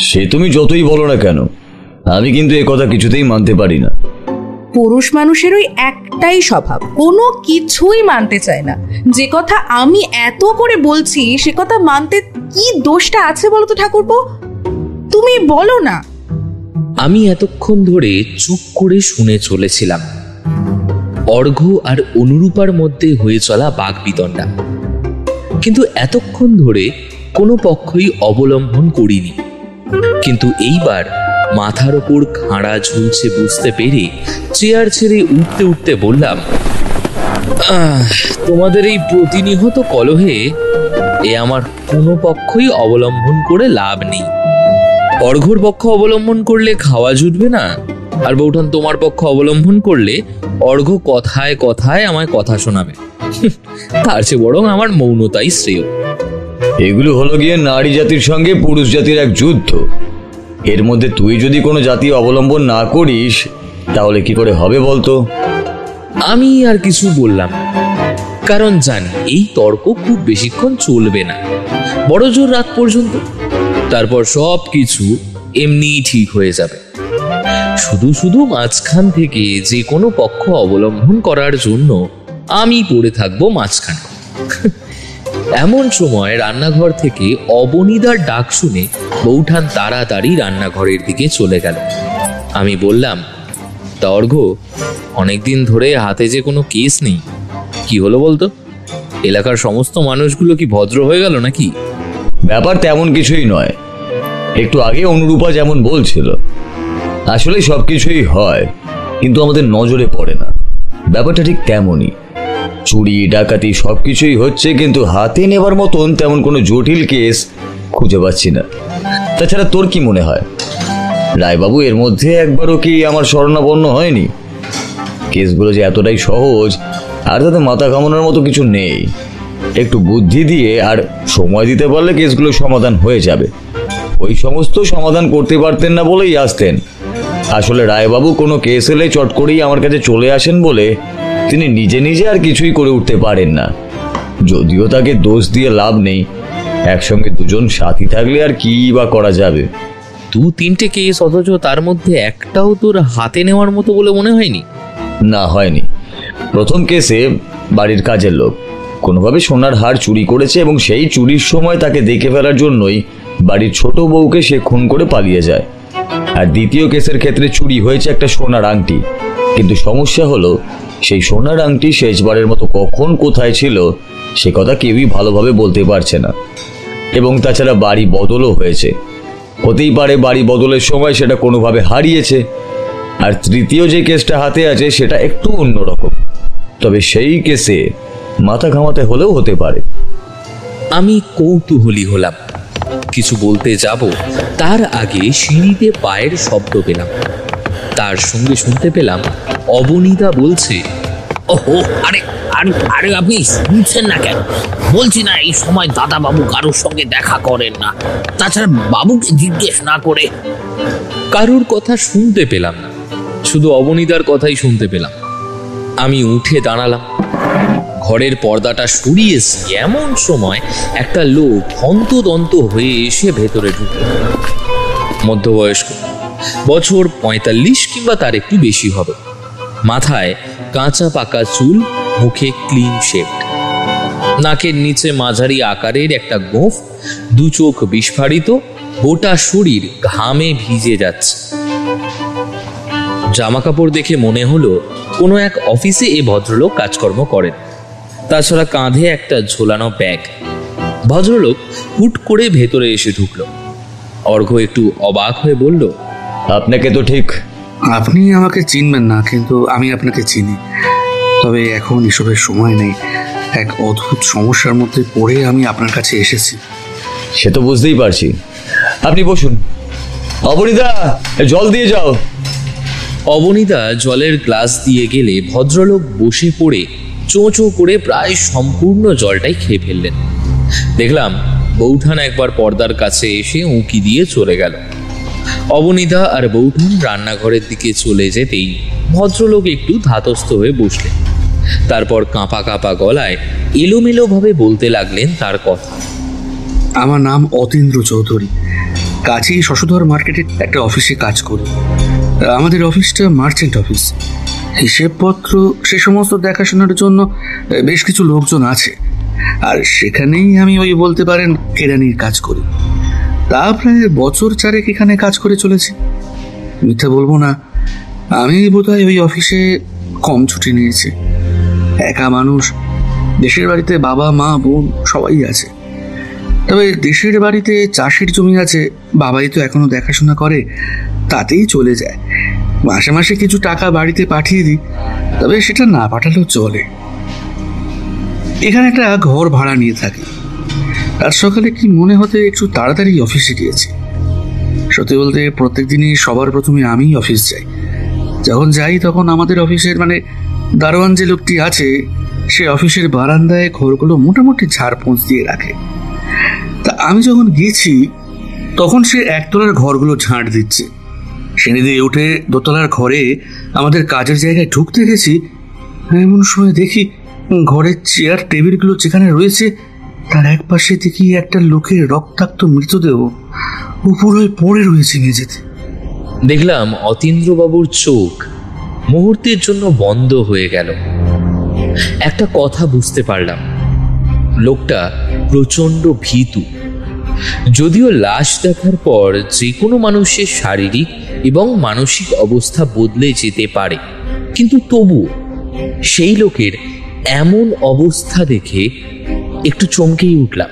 সে তুমি যতই বলো না কেন, আমি কিন্তু এ কথা কিছুতেই মানতে পারি না। পুরুষ মানুষের ওই একটাই স্বভাব, কোনো কিছুই মানতে চায় না। যে কথা আমি এত করে বলছি সে কথা মানতে কি দোষটা আছে বলো তো ঠাকুরপো, তুমি বলো না। আমি এতক্ষণ ধরে চুপ করে শুনে চলেছিলাম। অর্ঘ্য আর অনুরূপার মধ্যে হয়ে চলা বাগবিতণ্ডা, কিন্তু এতক্ষণ ধরে কোনো পক্ষই অবলম্বন করিনি। কিন্তু এইবার মাথার ওপর খাঁড়া ঝুলছে বুঝতে পেরে চেয়ার ছেড়ে উঠতে উঠতে বললাম, তোমাদের এই প্রতিনিহত কলহে এ আমার কোনো পক্ষই অবলম্বন করে লাভ নেই। অর্ঘ্যর পক্ষ অবলম্বন করলে খাওয়া জুটবে না, আর বৌঠান তোমার পক্ষ অবলম্বন করলে অর্ঘ্য কথায় কথায় আমায় কথা শোনাবে। তার চেয়ে বরং আমার মৌনতাই শ্রেয়। এগুলো হলো গিয়ে নারী জাতির সঙ্গে পুরুষ জাতির এক যুদ্ধ। এর মধ্যে তুই যদি কোনো জাতি অবলম্বন না করিস তাহলে কি করে হবে বলতো? আমি আর কিছু বললাম, কারণ জানি এই তর্ক খুব বেশিক্ষণ চলবে না, বড় জোর রাত পর্যন্ত। তারপর সব কিছু এমনিই ঠিক হয়ে যাবে। শুধু শুধু মাঝখান থেকে যে কোনো পক্ষ অবলম্বন করার জন্য আমি পড়ে থাকবো মাঝখানে। এমন সময় রান্নাঘর থেকে অবনীদার ডাক শুনে বৌঠান তাড়াতাড়ি রান্নাঘরের দিকে চলে গেল। আমি বললাম, তা অর্ঘ্য, অনেকদিন ধরে হাতে যে কোনো কেস নেই, কি হলো বলতো? এলাকার সমস্ত মানুষগুলো কি ভদ্র হয়ে গেল নাকি? ব্যাপার তেমন কিছুই নয়। একটু আগে অনুরূপা যেমন বলছিল, আসলে সবকিছুই হয় কিন্তু আমাদের নজরে পড়ে না। ব্যাপারটা ঠিক তেমনই। চুরি ডাকাতি সবকিছুই হচ্ছে, কিন্তু হাতে নেবার মতন তেমন কোনো জটিল কেস খুঁজে পাচ্ছি না। তাছাড়া তোর কি মনে হয় রায়বাবু এর মধ্যে একবারও কি আমার শরণাপন্ন হয়নি? কেসগুলো যে এতটাই সহজ আর তাতে মাথা ঘামানোর মতো কিছু নেই। একটু বুদ্ধি দিয়ে আর সময় দিতে পারলে কেসগুলো সমাধান হয়ে যাবে। ওই সমস্ত সমাধান করতে পারতেন না বলেই আসতেন। আসলে রায়বাবু কোনো কেস এলে চট করেই আমার কাছে চলে আসেন বলে তিনি নিজে নিজে আর কিছুই করে উঠতে পারেন না। যদিও তাকে দোষ দিয়ে লাভ নেই, একসঙ্গে দুজন সাথী থাকলে আর কি বা করা যাবে? 2-3টে কেস, অথচ তার মধ্যে একটাও তোর হাতে নেওয়ার মতো বলে মনে হয়নি? না, হয়নি। প্রথম কেসে বাড়ির কাজের লোক কোনোভাবে সোনার হার চুরি করেছে এবং সেই চুরির সময় তাকে দেখে ফেলার জন্যই বাড়ির ছোট বউকে সে খুন করে পালিয়ে যায়। আর দ্বিতীয় কেসের ক্ষেত্রে চুরি হয়েছে একটা সোনার আংটি, কিন্তু সমস্যা হলো সেই সোনার আংটি শেষবারের মতো কখন কোথায় ছিল সে কথা কেউই ভালোভাবে বলতে পারছে না। এবং তাছাড়া বাড়ি বদলও হয়েছে, হতেই পারে বাড়ি বদলের সময় সেটা কোনোভাবে হারিয়েছে। আর তৃতীয় যে কেসটা হাতে আছে সেটা একটু অন্যরকম, তবে সেই কেসে মাথা ঘামাতে হলেও হতে পারে। আমি কৌতূহলী হলাম, কিছু বলতে যাব তার আগে সিঁড়িতে পায়ের শব্দ পেলাম। তার সঙ্গে শুনতে পেলাম অবনীদা বলছে, ওহো, আরে আরে আরে আপনি শুনছেন না কেন? বলছি না এই সময় দাদা বাবু কারোর সঙ্গে দেখা করেন না, তাছাড়া বাবুকে জিজ্ঞেস না করে। কারুর কথা শুনতে পেলাম না, শুধু অবনীদার কথাই শুনতে পেলাম। আমি উঠে দাঁড়ালাম, ঘরের পর্দাটা সরিয়েছি এমন সময় একটা লোক হন্তদন্ত হয়ে এসে ভেতরে ঢুকল। মধ্যবয়স্ক, বছর 45 কিংবা তার একটু বেশি হবে। মাথায় কাঁচা পাকা চুল, মুখে ক্লিন শেভড, নাকের নিচে মাঝারি আকারের একটা গোঁফ, দু চোখ বিস্ফারিত, গোটা শরীর ঘামে ভিজে যাচ্ছে। জামা কাপড় দেখে মনে হলো কোনো এক অফিসে এ ভদ্রলোক কাজকর্ম করেন। তাছাড়া কাঁধে একটা ঝোলানো ব্যাগ। ভদ্রলোক হুট করে ভেতরে এসে ঢুকলো। অর্ঘ্য একটু অবাক হয়ে বলল, আপনাকে তো ঠিক। আপনি আমাকে চিনবেন না, কিন্তু আমি আপনাকে চিনি। তবে এখন এসবের সময় নেই। এক অদ্ভুত সমস্যার মধ্যে পড়ে আমি আপনার কাছে এসেছি। সে তো বুঝতেই পারছি। আপনি বসুন। অবনীদা, জল দিয়ে যাও। অবনীদা জলের গ্লাস দিয়ে গেলে ভদ্রলোক বসে পড়ে চোঁ চোঁ করে প্রায় সম্পূর্ণ জলটাই খেয়ে ফেললেন। দেখলাম বৌঠান একবার পর্দার কাছে এসে উঁকি দিয়ে চলে গেল। অবনীদা আর বৌঠান রান্নাঘরের দিকে চলে যেতেই ভদ্রলোক একটু ধাতস্থ হয়ে বসলেন। তারপর কাঁপা কাঁপা গলায় এলোমেলোভাবে বলতে লাগলেন তার কথা। আমার নাম অতীন্দ্র চৌধুরী। কাছেই শশধর মার্কেটের একটা অফিসে কাজ করি। আমাদের অফিসটা মার্চেন্ট অফিস। হিসেবপত্র সে সমস্ত দেখাশোনার জন্য বেশ কিছু লোকজন আছে, আর সেখানেই আমি ওই বলতে পারেন কেরানির কাজ করি। তা প্রায় বছর 4 এখানে কাজ করে চলেছি। মিথ্যা বলবো না, আমি বোধহয় ওই অফিসে কম ছুটি নিয়েছি। একা মানুষ, দেশের বাড়িতে বাবা মা বোন সবাই আছে। তবে দেশের বাড়িতে চাষের জমি আছে, বাবাই তো এখনো দেখাশোনা করে, তাতেই চলে যায়। মাসে মাসে কিছু টাকা বাড়িতে পাঠিয়ে দিই, তবে সেটা না পাঠালেও চলে। এখানে একটা ঘর ভাড়া নিয়ে থাকি। আজ সকালে কি মনে হতে একটু তাড়াতাড়ি অফিসে গিয়েছি। সত্যি বলতে প্রত্যেক দিনই সবার প্রথমে আমিই অফিস যাই। যখন যাই তখন আমাদের অফিসের দারোয়ান যে লোকটি আছে, সে অফিসের বারান্দায় ঘরগুলো মোটামুটি ঝাড়পোঁছ দিয়ে রাখে। তা আমি যখন গেছি তখন সে একতলার ঘরগুলো ঝাঁট দিচ্ছে। সিঁড়ি দিয়ে উঠে দোতলার ঘরে আমাদের কাজের জায়গায় ঢুকতে গেছি, এমন সময় দেখি ঘরের চেয়ার টেবিলগুলো যেখানে রয়েছে তার এক পাশে দেখি একটা লোকের রক্তাক্ত মৃতদেহ উপরে পড়ে রয়েছে মেঝেতে। দেখলাম অতীন্দ্রবাবুর চোখ মুহূর্তের জন্য বন্ধ হয়ে গেল। একটা কথা বুঝতে পারলাম, লোকটা প্রচন্ড ভীতু। যদিও লাশ দেখার পর যে কোনো মানুষের শারীরিক এবং মানসিক অবস্থা বদলে যেতে পারে, কিন্তু তবুও সেই লোকের এমন অবস্থা দেখে একটু চমকেই উঠলাম।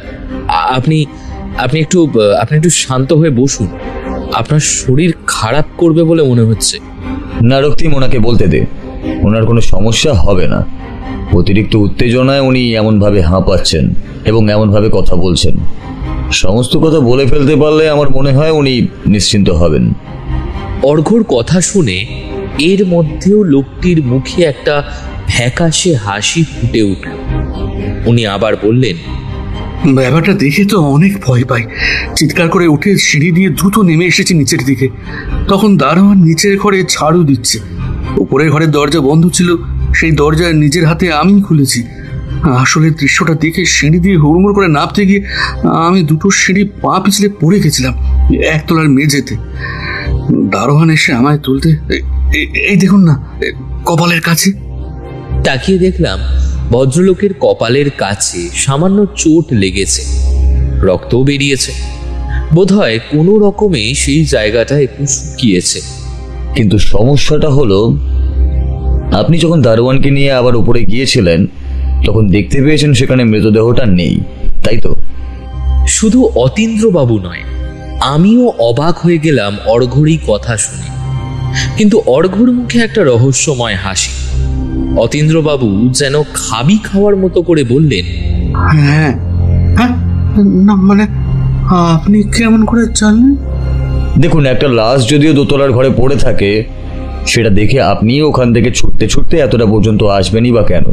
আপনি একটু শান্ত হয়ে বসুন, আপনার শরীর খারাপ করবে বলে মনে হচ্ছে। না রক্তিম, ওনাকে বলতে দে, ওনার কোনো সমস্যা হবে না। অতিরিক্ত উত্তেজনায় উনি এমনভাবে হাঁপাচ্ছেন এবং এমনভাবে কথা বলছেন। সমস্ত কথা বলে ফেলতে পারলে আমার মনে হয় উনি নিশ্চিন্ত হবেন। অর্ঘ্যর কথা শুনে এর মধ্যেও লোকটির মুখে একটা ফ্যাকাশে হাসি ফুটে উঠল। উনি আবার বললেন, ব্যাপারটা দেখে তো অনেক ভয় পাই। চিৎকার করে উঠে সিঁড়ি দিয়ে দ্রুত নেমে এসেছি নিচের দিকে। তখন দারোয়ান নিচের ঘরে ঝাড়ু দিচ্ছে। উপরের ঘরের দরজা বন্ধ ছিল, সেই দরজা নিজের হাতে আমি খুলেছি। আসলে দৃশ্যটা দেখে সিঁড়ি দিয়ে হুড়মুড় করে নামতে গিয়ে আমি দুটো সিঁড়ি পা পিছলে পড়ে গেছিলাম একতলার মেঝেতে। দারোয়ান এসে আমায় তুলতে, এই দেখুন না, কপালের কাছে। তাকিয়ে দেখলাম ভদ্রলোকের কপালের কাছে সামান্য চোট লেগেছে, রক্তও বেরিয়েছে। বোধহয় কোনো রকমে সেই জায়গাটা একটু শুকিয়েছে। কিন্তু সমস্যাটা হলো, আপনি যখন দারোয়ানকে নিয়ে আবার উপরে গিয়েছিলেন তখন দেখতে পেয়েছেন সেখানে মৃতদেহটা নেই, তাই তো? শুধু অতীন্দ্রবাবু নয়, আমিও অবাক হয়ে গেলাম অর্ঘ্যরই কথা শুনে। কিন্তু অর্ঘ্যর মুখে একটা রহস্যময় হাসি। অতীন্দ্রবাবু যেন খাবি খাওয়ার মতো করে বললেন, হ্যাঁ হ্যাঁ, না আপনি কেমন করে জানলেন? দেখুন, একটা লাশ যদিও দোতলার ঘরে পড়ে থাকে, সেটা দেখে আপনি ওখান থেকে ছুটতে ছুটতে এতটা পর্যন্ত আসবেনই বা কেন?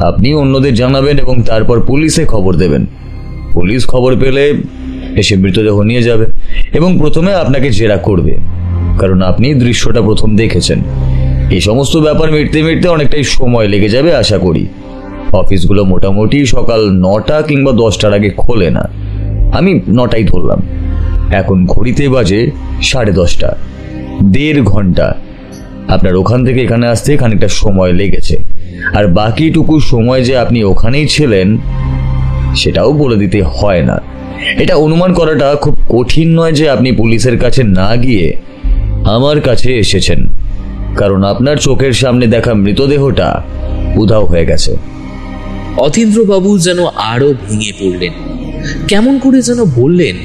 আপনি অন্যদের জানাবেন এবং তারপর পুলিশে খবর দেবেন। পুলিশ খবর পেলে এসে মৃতদেহ নিয়ে যাবে এবং প্রথমে আপনাকে জেরা করবে, কারণ আপনি দৃশ্যটা প্রথম দেখেছেন। এই সমস্ত ব্যাপার মিটতে মিটতে অনেকটাই সময় লেগে যাবে আশা করি। অফিসগুলো মোটামুটি সকাল 9টা কিংবা 10টার আগে খোলে না। আমি 9টাই ধরলাম। এখন ঘড়িতে বাজে 10:30। 1.5 ঘন্টা আপনার ওখান থেকে এখানে আসতে খানিকটা সময় লেগেছে, আর বাকিটুকু সময় যে আপনি ওখানেই ছিলেন সেটাও বলে দিতে হয় না। এটা অনুমান করাটা খুব কঠিন নয় যে আপনি পুলিশের কাছে না গিয়ে আমার কাছে এসেছেন, কারণ আপনার চোখের সামনে দেখা মৃতদেহটা উধাও হয়ে গেছে। অতীন্দ্রবাবু যেন আরো ভেঙে পড়লেন। কেমন করে যেন বললেন,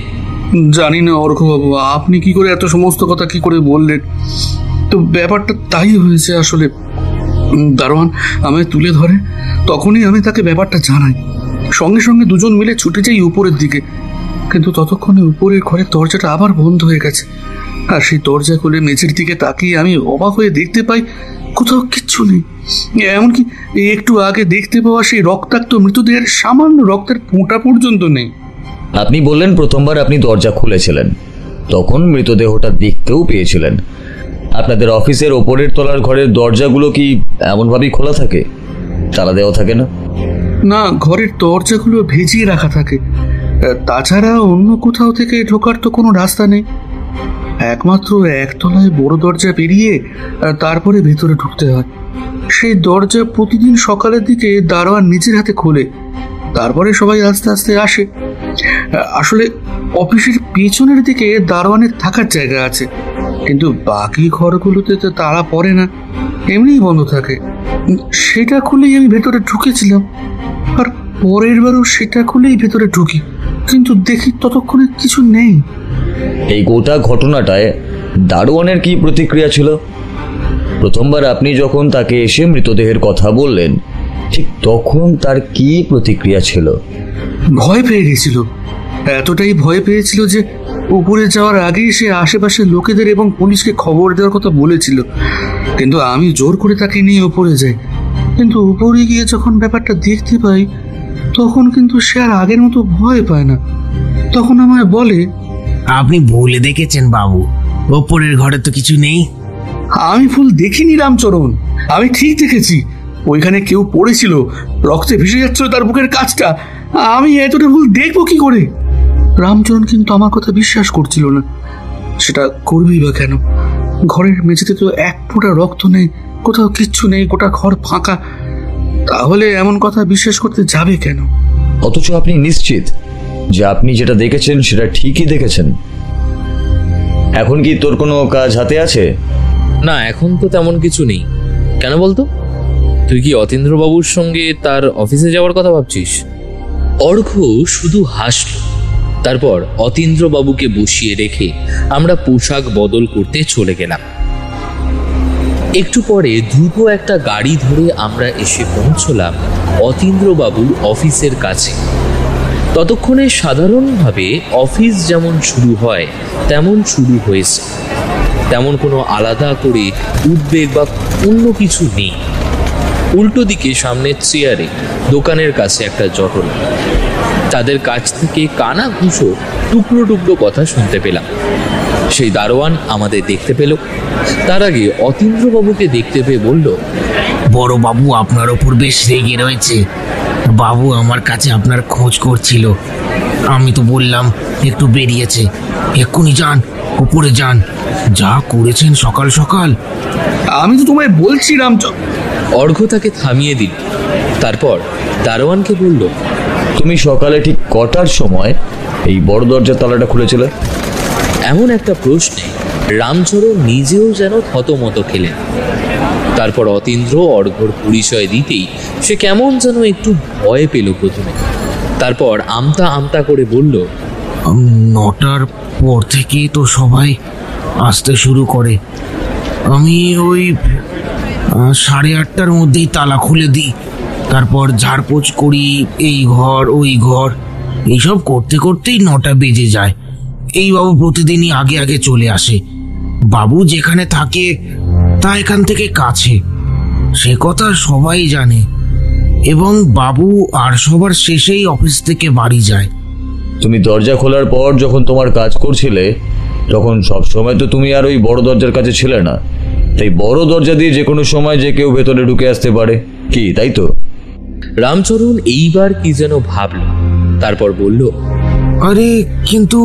জানি না অর্ঘ্যবাবু, আপনি কি করে এত সমস্ত কথা কি করে বললেন? তো ব্যাপারটা তাই হয়েছে। আসলে দারোয়ান আমায় তুলে ধরে, তখনই আমি তাকে ব্যাপারটা জানাই। সঙ্গে সঙ্গে দুজন মিলে ছুটে যাই উপরের দিকে, কিন্তু ততক্ষণে উপরের ঘরের দরজাটা আবার বন্ধ হয়ে গেছে। আর সেই দরজা খুলে মেঝের দিকে তাকিয়ে আমি অবাক হয়ে দেখতে পাই কোথাও কিচ্ছু নেই। এমনকি একটু আগে দেখতে পাওয়া সেই রক্তাক্ত মৃতদেহের সামান্য রক্তের ফোঁটা পর্যন্ত নেই। আপনি বললেন প্রথমবার আপনি দরজা খুলেছিলেন, তখন মৃতদেহটা দেখতেও পেয়েছিলেন। আপনাদের অফিসের ওপরের তলার ঘরের দরজাগুলো কি এমনভাবেই খোলা থাকে, তালা দেওয়া থাকে না? না, ঘরের দরজাগুলো ভেজিয়ে রাখা থাকে। তাছাড়া অন্য কোথাও থেকে ঢোকার তো কোনো রাস্তা নেই। একমাত্র একতলায় বড় দরজা পেরিয়ে তারপরে ভেতরে ঢুকতে হয়। সেই দরজা প্রতিদিন সকালের দিকে দারোয়ান নিজের হাতে খোলে, তারপরে সবাই আস্তে আস্তে আসে। আসলে অফিসের পেছনের দিকে দারোয়ানের থাকার জায়গা আছে, কিন্তু বাকি ঘরগুলোতে তো তালা পড়ে না, এমনিই বন্ধ থাকে। সেটা খুলেই আমি ভেতরে ঢুকেছিলাম, আর পরের বারও সেটা খুলেই ভেতরে ঢুকি, কিন্তু দেখি ততক্ষণে কিছু নেই। এই গোটা ঘটনাটায় দারোয়ানের কি প্রতিক্রিয়া ছিল? প্রথমবার আপনি যখন তাকে এসে মৃতদেহের কথা বললেন, ঠিক তখন তার কি প্রতিক্রিয়া ছিল? ভয় পেয়ে গেছিল, এতটাই ভয় পেয়েছিল যে উপরে যাওয়ার আগেই সে আশেপাশের লোকেদের এবং পুলিশকে খবর দেওয়ার কথা বলেছিল। কিন্তু আমি জোর করে তাকে নিয়ে উপরে যাই, কিন্তু উপরে গিয়ে যখন ব্যাপারটা দেখতে পাই তখন কিন্তু সে আর আগের মতো ভয় পায় না। তখন আমায় বলে, আপনি ভুলে দেখেছেন বাবু, ওপরের ঘরে তো কিছু নেই। আমি ভুল দেখিনি রামচরণ, আমি ঠিক দেখেছি। ওইখানে কেউ পড়েছিল, রক্তে ভেসে যাচ্ছিল তার বুকের কাছটা। আমি এতটা ভুল দেখবো কি করে? রামচরণ কিন্তু আমার কথা বিশ্বাস করছিল না। সেটা করবেই বা কেন? ঘরের মেঝেতে তো এক ফোঁটা রক্ত নেই, কোথাও কিচ্ছু নেই, গোটা ঘর ফাঁকা। তাহলে এমন কথা বিশ্বাস করতে যাবে কেন? অথচ আপনি নিশ্চিত যে আপনি যেটা দেখেছেন সেটা ঠিকই দেখেছেন। এখন কি তোর কোনো কাজ হাতে আছে? না, এখন তো তেমন কিছু নেই। কেন বলতো? তুই কি অতীন্দ্রবাবুর সঙ্গে তার অফিসে যাওয়ার কথা ভাবছিস? অর্ঘ্য শুধু হাসল। তারপর অতীন্দ্রবাবুকে বসিয়ে রেখে আমরা পোশাক বদল করতে চলে গেলাম। একটু পরে দ্রুত একটা গাড়ি ধরে আমরা এসে পৌঁছলাম অতীন্দ্রবাবুর অফিসের কাছে। ততক্ষণে সাধারণভাবে অফিস যেমন শুরু হয় তেমন শুরু হয়েছে। তেমন কোনো আলাদা করে উদ্বেগ বা অন্য কিছু নেই। উল্টো দিকে সামনের চেয়ারে দোকানের কাছে একটা জটলা। তাদের কাছ থেকে কানা ঘুষো টুকরো টুকরো কথা শুনতে পেলাম। সেই দারোয়ান আমাদের দেখতে পেল। তার আগে অতীন্দ্রবাবুকে দেখতে পেয়ে বলল, বড় বাবু আপনার ওপর বেশ রেগে রয়েছে। বাবু আমার কাছে আপনার খোঁজ করছিল, আমি তো বললাম একটু বেরিয়েছে। এক্ষুনি যান, উপরে যান। যা করেছেন সকাল সকাল। আমি তো তোমায় বলছি রামচরণ। অর্ঘ্য তাকে থামিয়ে দিল। তারপর দারোয়ানকে বলল, তুমি সকালে ঠিক কটার সময় এই বড় দরজার তালাটা খুলেছিলে? এমন একটা প্রশ্নে রামচরণ নিজেও যেন থতমত খেলেন। তারপর অতীন্দ্র অর্ঘ্যর পরিচয় দিতেই সে কেমন যেন একটু ভয় পেল প্রথমে। তারপর আমতা আমতা করে বলল, 9টার পর থেকেই তো সবাই আসতে শুরু করে। আমি ওই 8:30টার মধ্যেই তালা খুলে দিই, তারপর ঝাড়পোছ করি, এই ঘর ওই ঘর, এইসব করতে করতেই 9টা বেজে যায়। এই বাবু প্রতিদিনই আগে আগে চলে আসে। বাবু যেখানে থাকে তা এখান থেকে কাছে, সে কথা সবাই জানে। এবং বাবু আর সবার শেষেই অফিস থেকে বাড়ি যায়। তুমি দরজা খোলার পর যখন তোমার কাজ করছিলে তখন সব সময় তো তুমি আর ওই বড় দরজার কাছে ছিলে না, তাই বড় দরজা দিয়ে যে কোনো সময় যে কেউ ভেতরে ঢুকে আসতে পারে, কি তাই তো? রামচরণ এইবার কি যেন ভাবল। তারপর বলল, আরে কিন্তু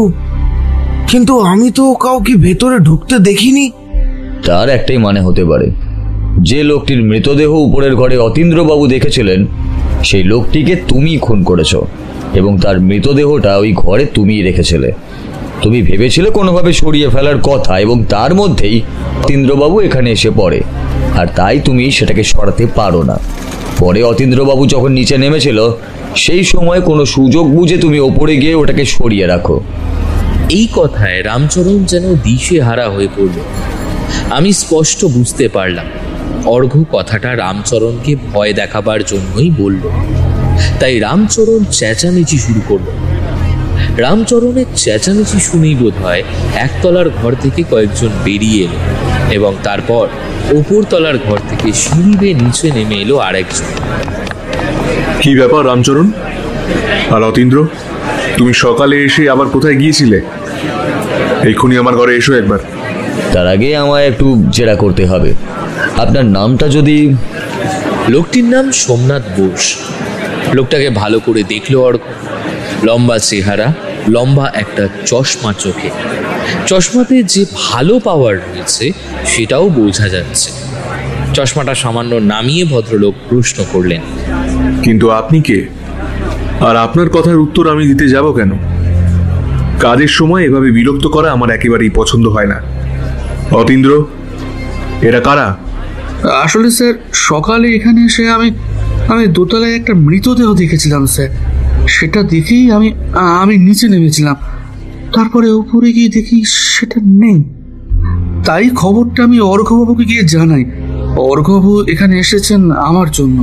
কিন্তু আমি তো কাউকে ভেতরে ঢুকতে দেখিনি। তার একটাই মানে হতে পারে, যে লোকটির মৃতদেহ উপরের ঘরে অতীন্দ্রবাবু দেখেছিলেন সেই লোকটিকে তুমি খুন করেছো এবং তার মৃতদেহটা ওই ঘরে তুমিই রেখেছিলে। তুমি ভেবেছিলে কোনোভাবে সরিয়ে ফেলার কথা এবং তার মধ্যেই অতীন্দ্রবাবু এখানে এসে পড়ে, আর তাই তুমি সেটাকে সরাতে পারো না। পরে অতীন্দ্রবাবু যখন নিচে নেমেছিল সেই সময় কোনো সুযোগ বুঝে তুমি ওপরে গিয়ে ওটাকে সরিয়ে রাখো। এই কথায় রামচরণ যেন দিশেহারা হয়ে পড়ল। আমি স্পষ্ট বুঝতে পারলাম অর্ঘ্য কথাটা রামচরণকে ভয় দেখাবার জন্যই বলল। তাই রামচরণ চেঁচামেচি শুরু করল। রামচরণের চেঁচামেচি শুনেই বোধ হয় একতলার ঘর থেকে কয়েকজন বেরিয়ে এলো এবং তারপর ওপরতলার ঘর থেকে সিঁড়ি বেয়ে নিচে নেমে এলো আরেকজন। কি ব্যাপার রামচরণ আর অতীন্দ্র, তুমি সকালে এসে আবার কোথায় গিয়েছিলে? এক্ষুনি আমার ঘরে এসো একবার। তার আগে আমায় একটু জেরা করতে হবে। আপনার নামটা যদি? লোকটির নাম সোমনাথ বোস। লোকটাকে ভালো করে দেখলো অর্ঘ্য। লম্বা চেহারা, লম্বা একটা চশমা চোখে। চশমাতে যে ভালো পাওয়ার রয়েছে সেটাও বোঝা যাচ্ছে। চশমাটা সামান্য নামিয়ে ভদ্রলোক প্রশ্ন করলেন, কিন্তু আপনি কে? আর আপনার কথার উত্তর আমি দিতে যাব কেন? কাজের সময় এভাবে বিরক্ত করা আমার একেবারেই পছন্দ হয় না। অতীন্দ্র, এরা কারা? আসলে স্যার, সকালে এখানে এসে আমি দোতলায় একটা মৃতদেহ দেখেছিলাম স্যার। সেটা দেখেই আমি নিচে নেমেছিলাম। তারপরে উপরে গিয়ে দেখি সেটা নেই। তাই খবরটা আমি অর্ঘ্যবাবুকে গিয়ে জানাই। অর্ঘ্যবাবু এখানে এসেছেন আমার জন্য।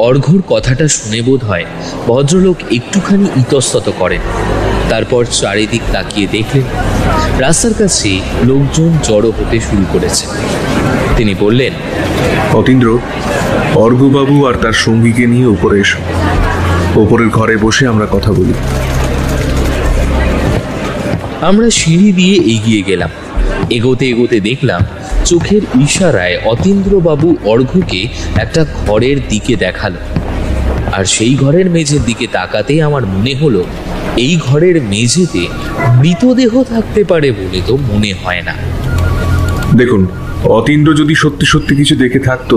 অর্ঘ্যর কথাটা শুনে বোধ হয় ভদ্রলোক একটুখানি ইতস্তত করেন। তারপর চারিদিক তাকিয়ে দেখলেন রাস্তার কাছে লোকজন জড়ো হতে শুরু করেছে। তিনি বললেন, অতীন্দ্র, অর্ঘ্যবাবু আর তার সঙ্গীকে নিয়ে উপরে এসো। ওপরের ঘরে বসে আমরা কথা বলি। আমরা সিঁড়ি দিয়ে এগিয়ে গেলাম। এগোতে এগোতে দেখলাম চোখের ইশারায় অতীন্দ্রবাবু অর্ঘ্যকে একটা ঘরের দিকে দেখালো। আর সেই ঘরের মেঝের দিকে তাকাতেই আমার মনে হলো এই ঘরের মেঝেতে মৃতদেহ থাকতে পারে বলে তো মনে হয় না। দেখুন, অতীন্দ্র যদি সত্যি সত্যি কিছু দেখে থাকতো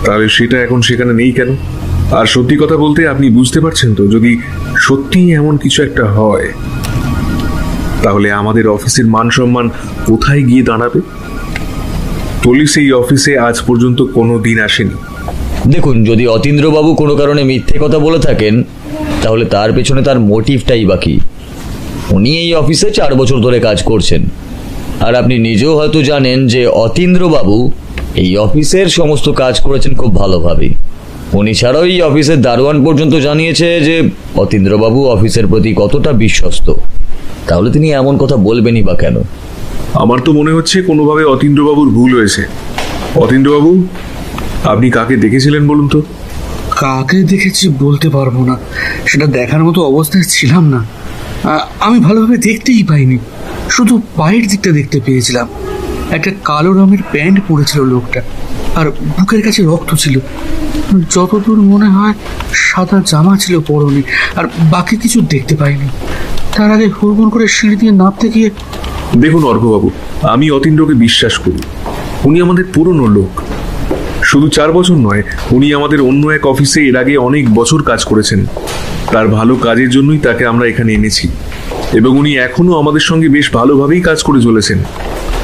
তাহলে সেটা এখন সেখানে নেই কেন? আর সত্যি কথা বলতে আপনি বুঝতে পারছেন তো, যদি সত্যিই এমন কিছু একটা হয় তাহলে আমাদের অফিসের মান সম্মান কোথায় গিয়ে দাঁড়াবে? পুলিশ এই অফিসে আজ পর্যন্ত কোনো দিন আসেনি। দেখুন, যদি অতীন্দ্রবাবু কোনো কারণে মিথ্যে কথা বলে থাকেন তাহলে তার পেছনে তার মোটিভটাই বাকি। উনি এই অফিসে 4 বছর ধরে কাজ করছেন, আর আপনি নিজেও হয়তো জানেন যে অতীন্দ্রবাবু এই অফিসের সমস্ত কাজ করেছেন খুব ভালোভাবে। উনি ছাড়াও এই অফিসের দারোয়ান পর্যন্ত জানিয়েছে যে অতীন্দ্রবাবু অফিসের প্রতি কতটা বিশ্বস্ত। তাহলে তিনি এমন কথা বলবেনই বা কেন? আমার তো মনে হচ্ছে কোনোভাবে অতীন্দ্রবাবুর ভুল হয়েছে। অতীন্দ্রবাবু, আপনি কাকে দেখেছিলেন বলুন তো? কাকে দেখেছি বলতে পারবো না, সেটা দেখার মতো অবস্থায় ছিলাম না। আমি ভালোভাবে দেখতেই পাইনি, শুধু পায়ের দিকটা দেখতে পেয়েছিলাম। একটা কালো রঙের প্যান্ট পরেছিল লোকটা, আর বুকের কাছে রক্ত ছিল। যতদূর মনে হয় সাদা জামা ছিল পরনে, আর বাকি কিছু দেখতে পাইনি। তার আগে হুড়মুড় করে সিঁড়ি দিয়ে নামতে গিয়ে... দেখুন অর্ঘ্যবাবু, আমি অতীন্দ্রকে বিশ্বাস করি। উনি আমাদের পুরনো লোক। শুধু 4 বছর নয়, উনি আমাদের অন্য এক অফিসে এর আগে অনেক বছর কাজ করেছেন। তার ভালো কাজের জন্যই তাকে আমরা এখানে এনেছি, এবং উনি এখনো আমাদের সঙ্গে বেশ ভালোভাবেই কাজ করে চলেছেন।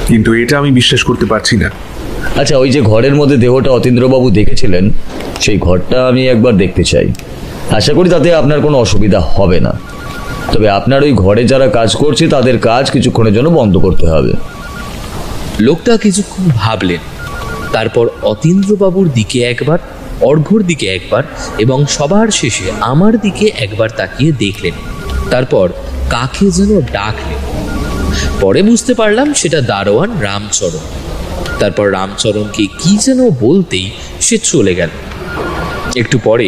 কিন্তু এটা আমি বিশ্বাস করতে পারছি না। আচ্ছা, ওই যে ঘরের মধ্যে দেহটা অতীন্দ্রবাবু দেখেছিলেন, সেই ঘরটা আমি একবার দেখতে চাই। আশা করি তাতে আপনার কোনো অসুবিধা হবে না। তবে আপনার ওই ঘরে যারা কাজ করছে তাদের কাজ কিছুক্ষণের জন্য বন্ধ করতে হবে। লোকটা কিছুক্ষণ ভাবলেন, তারপর অতীন্দ্রবাবুর দিকে একবার, অর্ঘ্যর দিকে একবার, এবং সবার শেষে আমার দিকে একবার তাকিয়ে দেখলেন। তারপর কাকে যেন ডাকলেন। পরে বুঝতে পারলাম সেটা দারোয়ান রামচরণ। তারপর রামচরণকে কি যেন বলতেই সে চলে গেল। একটু পরে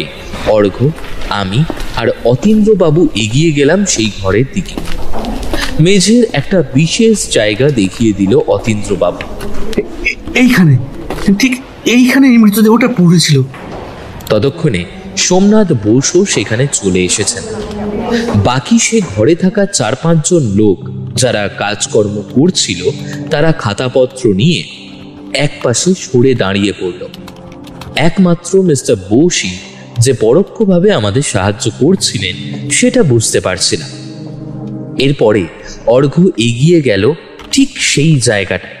অর্ঘ্য, আমি আর অতীন্দ্রবাবু এগিয়ে গেলাম সেই ঘরের দিকে। মেঝের একটা বিশেষ জায়গা দেখিয়ে দিল অতীন্দ্রবাবু। এইখানে, ঠিক এইখানে এই মৃতদেহটা পড়েছিল। ততক্ষণে সোমনাথ বোসও সেখানে চলে এসেছেন। বাকি সে ঘরে থাকা 4-5 জন লোক যারা কাজকর্ম করছিল তারা খাতাপত্র নিয়ে একপাশে সরে দাঁড়িয়ে পড়ল। একমাত্র মিস্টার বোসই যে পরোক্ষভাবে আমাদের সাহায্য করছিলেন সেটা বুঝতে পারছিলাম। এরপরে অর্ঘ্য এগিয়ে গেল ঠিক সেই জায়গাটায়।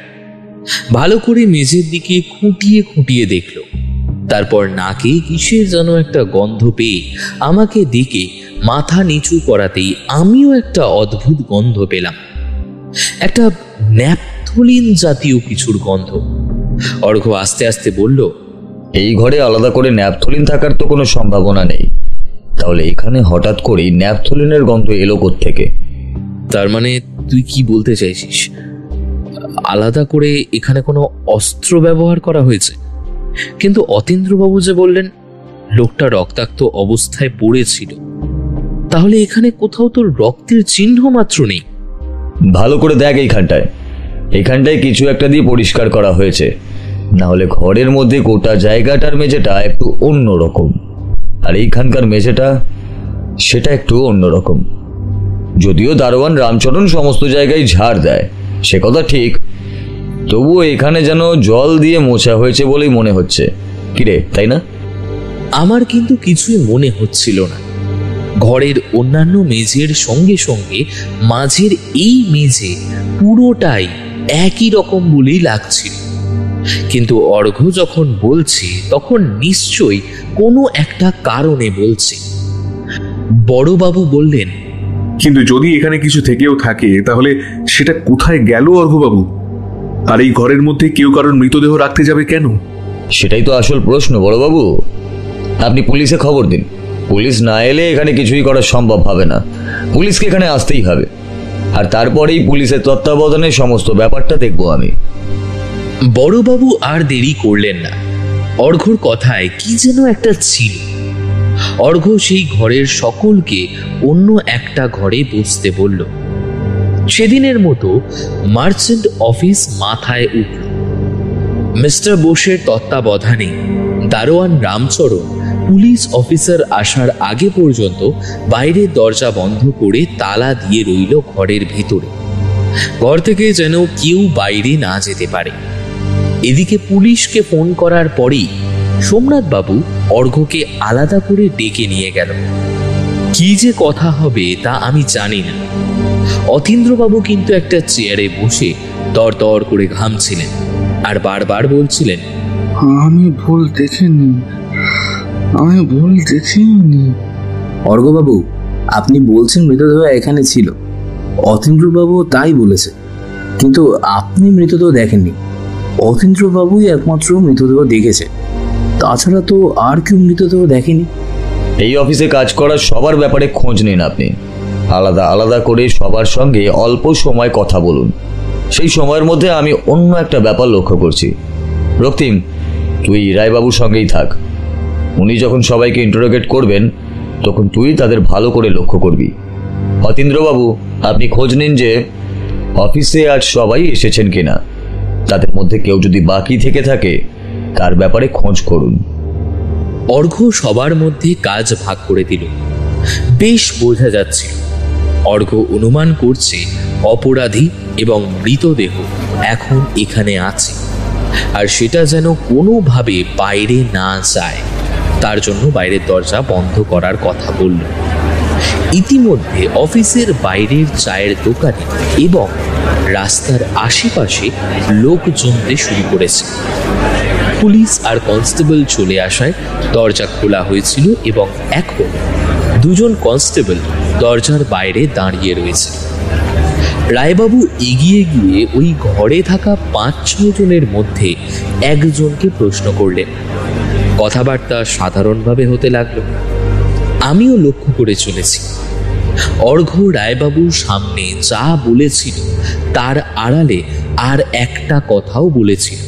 ভালো করে মেঝের দিকে খুঁটিয়ে খুঁটিয়ে দেখল। তারপর নাকে কিসের যেন একটা গন্ধ পেয়ে আমাকে ডেকে মাথা নিচু করাতেই আমিও একটা অদ্ভুত গন্ধ পেলাম, একটা ন্যাপথলিন জাতীয় কিছুর গন্ধ। অর্ঘ্য আস্তে আস্তে বলল, এই ঘরে আলাদা করে ন্যাপথলিন থাকার তো কোনো সম্ভাবনা নেই। তাহলে এখানে হঠাৎ করেই ন্যাপথলিনের গন্ধ এলো কোত্থেকে? তার মানে তুই কি বলতে চাইছিস, আলাদা করে এখানে কোনো অস্ত্র ব্যবহার করা হয়েছে? কিন্তু অতীন্দ্রবাবু যে বললেন লোকটা রক্তাক্ত অবস্থায় পড়েছিল, তাহলে এখানে কোথাও তোর রক্তের চিহ্ন মাত্র নেই। ভালো করে দেখ, এখানটায় কিছু একটা দিয়ে পরিষ্কার করা হয়েছে। না হলে ঘরের মধ্যে গোটা জায়গাটার মেঝেটা একটু অন্যরকম, আর এইখানকার মেঝেটা সেটা একটু অন্যরকম। যদিও দারোয়ান রামচরণ সমস্ত জায়গায় ঝাড় দেয়, সে কথা ঠিক, তবুও এখানে যেন জল দিয়ে মোছা হয়েছে বলেই মনে হচ্ছে। কিরে, তাই না? আমার কিন্তু কিছুই মনে হচ্ছিল না। ঘরের অন্যান্য মেঝের সঙ্গে সঙ্গে মাঝের এই মেঝে পুরোটাই একই রকম বলেই লাগছিল। কিন্তু অর্ঘ্য যখন বলছে তখন নিশ্চয়ই কোনো একটা কারণে বলছে। বড়বাবু বললেন, কিন্তু যদি এখানে কিছু থেকেও থাকে তাহলে সেটা কোথায় গেল অর্ঘ্যবাবু? আর এই ঘরের মধ্যে কেউ কারোর মৃতদেহ রাখতে যাবে কেন? সেটাই তো আসল প্রশ্ন বড়বাবু। আপনি পুলিশে খবর দিন। পুলিশ না এলে এখানে কিছুই করা সম্ভব হবে না। পুলিশকে এখানে আসতেই হবে, আর তারপরেই পুলিশের তত্ত্বাবধানে সমস্ত ব্যাপারটা দেখবো আমি। বড়বাবু আর দেরি করলেন না। অর্ঘ্যর কথায় কি যেন একটা ছিল। অর্ঘ্য সেই ঘরের সকলকে অন্য একটা ঘরে বসতে বলল। সেদিনের মতো মার্চেন্ট অফিস মাথায় উঠল। মিস্টার বোসের তত্ত্বাবধানে দারোয়ান রামচরণ পুলিশ অফিসার আসার আগে পর্যন্ত বাইরের দরজা বন্ধ করে তালা দিয়ে রইল ঘরের ভেতরে, ঘর থেকে যেন কেউ বাইরে না যেতে পারে। এদিকে পুলিশকে ফোন করার পরেই সোমনাথ বাবু অর্ঘ্যকে আলাদা করে ডেকে নিয়ে গেল। কি যে কথা হবে তা আমি জানি না। অতীন্দ্রবাবু কিন্তু একটা চেয়ারে বসে তর করে ঘামছিলেন আর বারবার বলছিলেন, আমি ভুল দেখিনি। অর্ঘ্যবাবু, আপনি বলছেন মৃতদেহ এখানে ছিল, অতীন্দ্রবাবু তাই বলেছে, কিন্তু আপনি মৃতদেহ দেখেননি। অতীন্দ্রবাবুই একমাত্র মৃতদেহ দেখেছে, তাছাড়া তো আর কেউ মৃতদেহ দেখেনি। এই অফিসে কাজ করার সবার ব্যাপারে খোঁজ নিন আপনি। আলাদা আলাদা করে সবার সঙ্গে অল্প সময় কথা বলুন। সেই সময়ের মধ্যে আমি অন্য একটা ব্যাপার লক্ষ্য করছি। রক্তিম, তুই রায়বাবুর সঙ্গেই থাক। উনি যখন সবাইকে ইন্টারোগেট করবেন তখন তুই তাদের ভালো করে লক্ষ্য করবি। অতীন্দ্রবাবু, আপনি খোঁজ নিন যে অফিসে আজ সবাই এসেছেন কিনা। তাদের মধ্যে কেউ যদি বাকি থেকে থাকে তার ব্যাপারে খোঁজ করুন। অর্ঘ্য সবার মধ্যে কাজ ভাগ করে দিল। বেশ বোঝা যাচ্ছে অর্ঘ্য অনুমান করছে অপরাধী এবং মৃতদেহ এখন এখানে আছে, আর সেটা যেন কোনোভাবে বাইরে না যায়, তার জন্য বাইরের দরজা বন্ধ করার কথা বলল। ইতিমধ্যে অফিসের বাইরের চায়ের দোকানে এবং রাস্তার আশেপাশে লোক জমতে শুরু করেছে। পুলিশ আর কনস্টেবল চলে আসায় দরজা খোলা হয়েছিল এবং এখন দুজন কনস্টেবল দরজার বাইরে দাঁড়িয়ে রয়েছে। রায়বাবু এগিয়ে গিয়ে ওই ঘরে থাকা 5-6 জনের মধ্যে একজনকে প্রশ্ন করলেন। কথাবার্তা সাধারণভাবে হতে লাগলো। আমিও লক্ষ্য করে চলেছি। অর্ঘ্য রায়বাবুর সামনে যা বলেছিল তার আড়ালে আর একটা কথাও বলেছিল।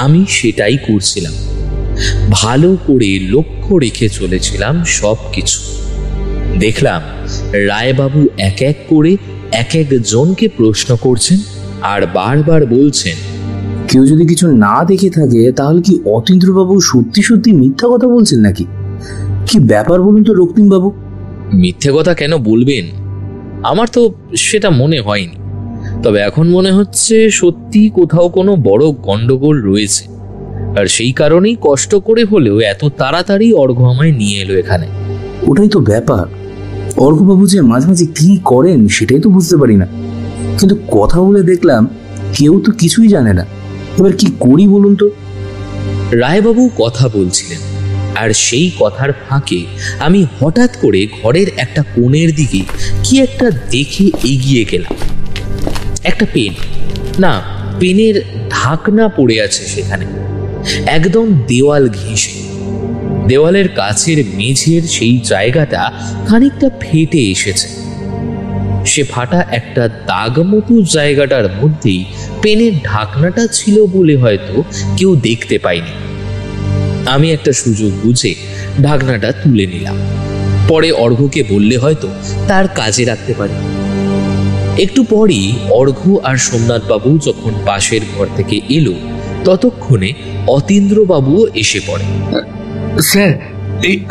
আমি সেটাই করছিলাম, ভালো করে লক্ষ্য রেখে চলেছিলাম সব কিছু। দেখলাম রায়বাবু এক এক করে এক একজনকে প্রশ্ন করছেন আর বারবার বলছেন, কেউ যদি কিছু না দেখে থাকে তাহলে কি অতীন্দ্রবাবু সত্যি সত্যি মিথ্যা কথা বলছেন নাকি? কি ব্যাপার বলুন তো রক্তিমবাবু? মিথ্যে কথা কেন বলবেন? আমার তো সেটা মনে হয়নি, তবে এখন মনে হচ্ছে সত্যি কোথাও কোনো বড় গন্ডগোল রয়েছে, আর সেই কারণেই কষ্ট করে হলেও এত তাড়াতাড়ি অর্ঘ্য আমায় নিয়ে এলো এখানে। ওটাই তো ব্যাপার। অর্ঘ্যবাবু যে মাঝে মাঝে কি করেন সেটাই তো বুঝতে পারি না, কিন্তু কথা বলে দেখলাম কেউ তো কিছুই জানে না। এবার কি করি বলুন তো? রায়বাবু কথা বলছিলেন, আর সেই কথার ফাঁকে আমি হঠাৎ করে ঘরের একটা কোণের দিকে কি একটা দেখে এগিয়ে গেলাম। একটা পেন, না পেনের ঢাকনা পড়ে আছে সেখানে, একদম দেওয়াল ঘেঁষে। দেওয়ালের কাছের মেঝের সেই জায়গাটা খানিকটা ফেটে এসেছে। সে ফাটা একটা দাগ মতো জায়গাটার মধ্যেই পেনের ঢাকনাটা ছিল বলে হয়তো কেউ দেখতে পায়নি। আমি একটা সুযোগ বুঝে ঢাকনাটা তুলে নিলাম। পরে অর্ঘ্যকে বললে হয়তো তার কাজে রাখতে পারে। একটু পরই অর্ঘ্য আর সোমনাথ বাবু যখন পাশের ঘর থেকে এলো ততক্ষণে অতীন্দ্রবাবুও এসে পড়ে। স্যার,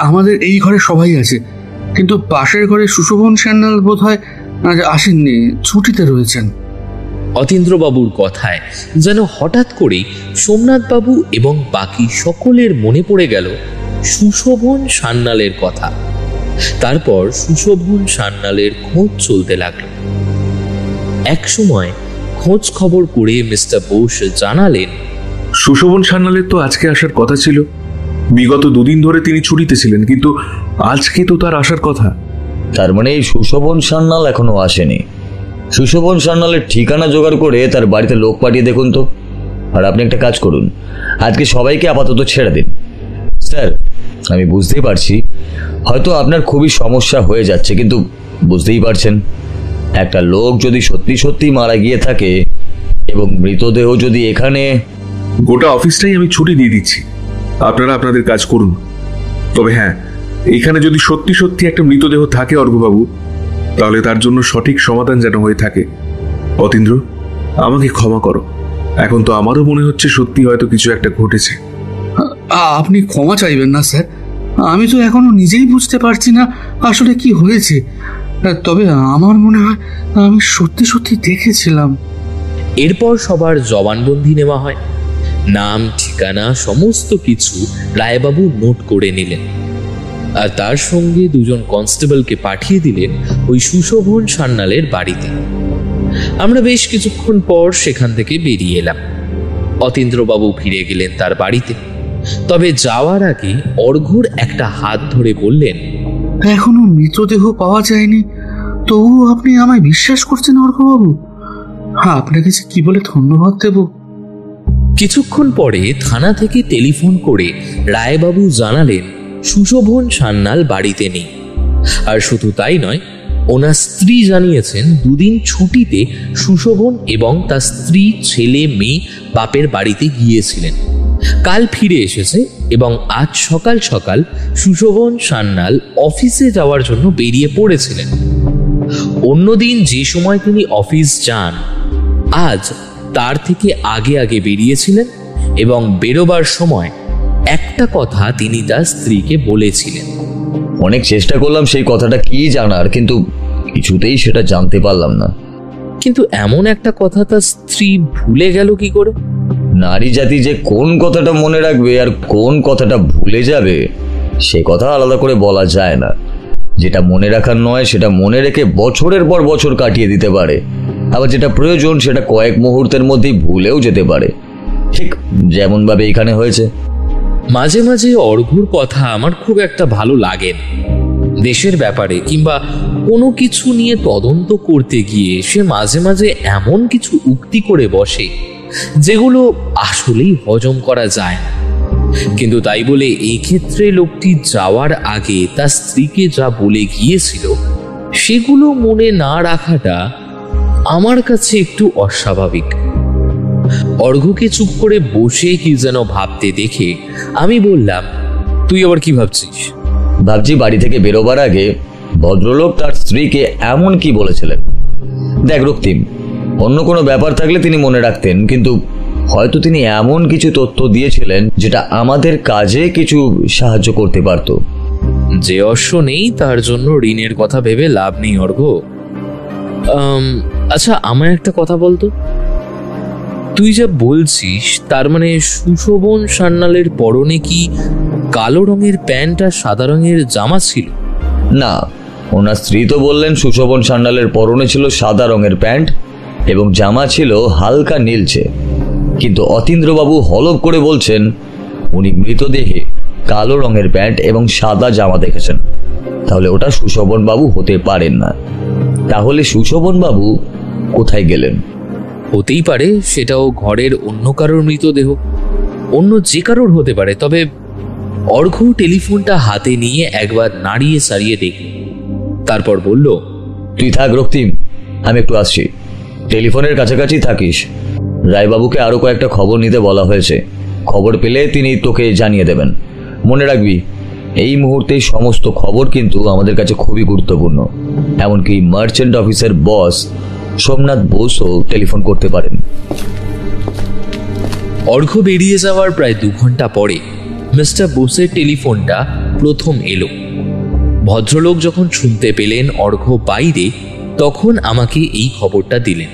আমাদের এই ঘরে সবাই আছে, কিন্তু পাশের ঘরে সুশোভন সান্যাল বোধ হয় আসেননি, ছুটিতে রয়েছেন। অতীন্দ্রবাবুর কথায় যেন হঠাৎ করেই সোমনাথবাবু এবং বাকি সকলের মনে পড়ে গেল সুশোভন সান্যালের কথা। তারপর সুশোভন সান্যালের খোঁজ চলতে লাগলো। এক সময় খোঁজ খবর করে মিস্টার বোস জানালেন, সুশোভন সান্যালের তো আজকে আসার কথা ছিল। বিগত 2 দিন ধরে তিনি ছুটিতে ছিলেন, কিন্তু আজকে তো তার আসার কথা। তার মানে এই সুশোভন সান্যাল এখনো আসেনি। সুশোভন সান্যালের ঠিকানা জোগাড় করে তার বাড়িতে লোক পাঠিয়ে দেখুন তো। আর আপনি একটা কাজ করুন, আজকে সবাইকে আপাতত ছেড়ে দিন। স্যার, আমি বুঝতেই পারছি হয়তো আপনার খুবই সমস্যা হয়ে যাচ্ছে, কিন্তু বুঝতেই পারছেন একটা লোক যদি সত্যি সত্যি মারা গিয়ে থাকে এবং মৃতদেহ যদি এখানে... গোটা অফিসটাই আমি ছুটি দিয়ে দিচ্ছি, আপনারা আপনাদের কাজ করুন। তবে হ্যাঁ, এখানে যদি সত্যি সত্যি একটা মৃতদেহ থাকে অর্ঘ্যবাবু, তাহলে তার জন্য সঠিক সমাধান যেন হয়ে থাকে। অতীন্দ্র, আমাকে ক্ষমা করো, এখন তো আমারও মনে হচ্ছে সত্যি হয়তো কিছু একটা ঘটেছে। আপনি ক্ষমা চাইবেন না স্যার, আমি তো এখনো নিজেই বুঝতে পারছি না আসলে কি হয়েছে। তবে আমার মনে হয় আমি সত্যি সত্যি দেখেছিলাম। এরপর সবার জবানবন্দি নেওয়া হয়। নাম, ঠিকানা সমস্ত কিছু রায়বাবু নোট করে নিলেন, আর তার সঙ্গে 2 জন কনস্টেবলকে পাঠিয়ে দিলেন ওই সুশোভন সান্যালের বাড়িতে। আমরা বেশ কিছুক্ষণ পর সেখান থেকে বেরিয়ে এলাম। অতীন্দ্রবাবু ফিরে গেলেন তার বাড়িতে। তবে যাওয়ার আগে অর্ঘ্যর একটা হাত ধরে বললেন, এখনো মৃতদেহ পাওয়া যায়নি, তবুও আপনি আমায় বিশ্বাস করছেন অর্ঘ্যবাবু? আপনাকে যে কি বলে ধন্যবাদ দেব। কিছুক্ষণ পরে থানা থেকে টেলিফোন করে রায়বাবু জানালেন সুশোভন সান্যাল বাড়িতে নেই। আর শুধু তাই নয়, ওনার স্ত্রী জানিয়েছেন 2 দিন ছুটিতে সুশোভন এবং তার স্ত্রী, ছেলে, মেয়ে বাপের বাড়িতে গিয়েছিলেন। কাল ফিরে এসেছে এবং আজ সকাল সকাল সুশোভন সান্যাল অফিসে যাওয়ার জন্য বেরিয়ে পড়েছিলেন। অন্যদিন যে সময় তিনি অফিস যান, আজ তার থেকে আগে আগে বেরিয়েছিলেন এবং বেরোবার সময় একটা কথা তিনি তার স্ত্রীকে বলেছিলেন। অনেক চেষ্টা করলাম সেই কথাটা কি জানার, কিন্তু কিছুতেই সেটা জানতে পারলাম না। কিন্তু এমন একটা কথা তার স্ত্রী ভুলে গেল কি করে? নারী জাতি যে কোন কথাটা মনে রাখবে আর কোন কথাটা ভুলে যাবে সে কথা আলাদা করে বলা যায় না। যেটা মনে রাখার নয় সেটা মনে রেখে বছরের পর বছর কাটিয়ে দিতে পারে, আবার যেটা প্রয়োজন সেটা কয়েক মুহূর্তের মধ্যেই ভুলেও যেতে পারে, ঠিক যেমন ভাবে এখানে হয়েছে। মাঝে মাঝে অর্ঘ্যর কথা আমার খুব একটা ভালো লাগে না। দেশের ব্যাপারে কিংবা কোনো কিছু নিয়ে তদন্ত করতে গিয়ে সে মাঝে মাঝে এমন কিছু উক্তি করে বসে যেগুলো আসলেই হজম করা যায় না। কিন্তু তাই বলে এই ক্ষেত্রে লোকটি যাওয়ার আগে তার স্ত্রীকে যা বলে গিয়েছিল সেগুলো মনে না রাখাটা আমার কাছে একটু অস্বাভাবিক। অর্ঘ্যকে চুপ করে বসে কি যেন ভাবতে দেখে আমি বললাম, তুই আবার কি ভাবছিস? ভাবছি বাড়ি থেকে বেরোবার আগে ভদ্রলোক তার স্ত্রীকে এমন কি বলেছিলেন। দেখ রক্তিম, অন্য কোনো ব্যাপার থাকলে তিনি মনে রাখতেন, কিন্তু হয়তো তিনি এমন কিছু তথ্য দিয়েছিলেন যেটা আমাদের কাজে কিছু সাহায্য করতে পারত। যে অশ্ব নেই তার জন্য ঋণের কথা ভেবে লাভ নেই অর্ঘ্য। আচ্ছা, আমায় একটা কথা বলতো, তুই যা বলছিস তার মানে সুশোভন সান্যালের পরনে কি কালো রঙের প্যান্ট আর সাদা রঙের জামা ছিল? না, ওনার স্ত্রী তো বললেন সুশোভন সান্যালের পরনে ছিল সাদা রঙের প্যান্ট এবং জামা ছিল হালকা নীলচে, কিন্তু অতীন্দ্রবাবু হলফ করে বলছেন উনি মৃতদেহে কালো রঙের প্যান্ট এবং সাদা জামা দেখেছেন। তাহলে ওটা সুশোভন বাবু হতে পারেন না। তাহলে সুশোভন বাবু কোথায় গেলেন? হতেই পারে সেটাও ঘরের অন্য কারোর মৃতদেহ, অন্য যে কারোর হতে পারে। তবে অর্ঘ্য টেলিফোনটা হাতে নিয়ে একবার নাড়িয়ে সারিয়ে দেখল, তারপর বলল, তুই থাক রক্তিম, আমি একটু আসছি। টেলিফোনের কাছাকাছি থাকিস। রায়বাবুকে আরো কয়েকটা খবর নিতে বলা হয়েছে, খবর পেলে তিনি তোকে জানিয়ে দেবেন। মনে রাখবি, এই মুহূর্তে সমস্ত খবর কিন্তু আমাদের কাছে খুবই গুরুত্বপূর্ণ। এমনকি মার্চেন্ট অফিসের বস সোমনাথ বোসও টেলিফোন করতে পারেন। অর্ঘ্য বেরিয়ে যাওয়ার প্রায় 2 ঘন্টা পরে মিস্টার বোসের টেলিফোনটা প্রথম এলো। ভদ্রলোক যখন শুনতে পেলেন অর্ঘ্য বাইরে, তখন আমাকে এই খবরটা দিলেন।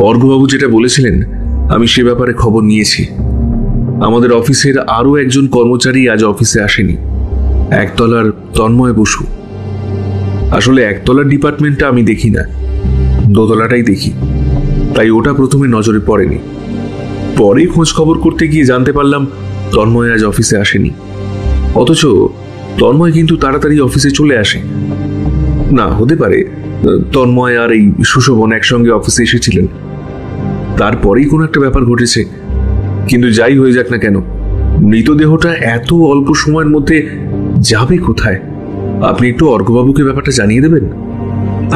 অর্ঘ্যবাবু যেটা বলেছিলেন আমি সে ব্যাপারে খবর নিয়েছি। আমাদের অফিসের আরো একজন কর্মচারী আজ অফিসে আসেনি, একতলার তন্ময় বসু। আসলে একতলার ডিপার্টমেন্টটা আমি দেখি না, দোতলাটাই দেখি, তাই ওটা প্রথমে নজরে পড়েনি। পরে খোঁজ খবর করতে গিয়ে জানতে পারলাম তন্ময় আজ অফিসে আসেনি। অথচ তন্ময় কিন্তু তাড়াতাড়ি অফিসে চলে আসে। না, হতে পারে তন্ময় আর এই সুশোভন একসঙ্গে অফিসে এসেছিলেন, তারপরেই কোনো একটা ব্যাপার ঘটেছে। কিন্তু যাই হয়ে যাক না কেন, মৃতদেহটা এত অল্প সময়ের মধ্যে যাবে কোথায়? আপনি একটু অর্ঘ্যবাবুকে ব্যাপারটা জানিয়ে দেবেন।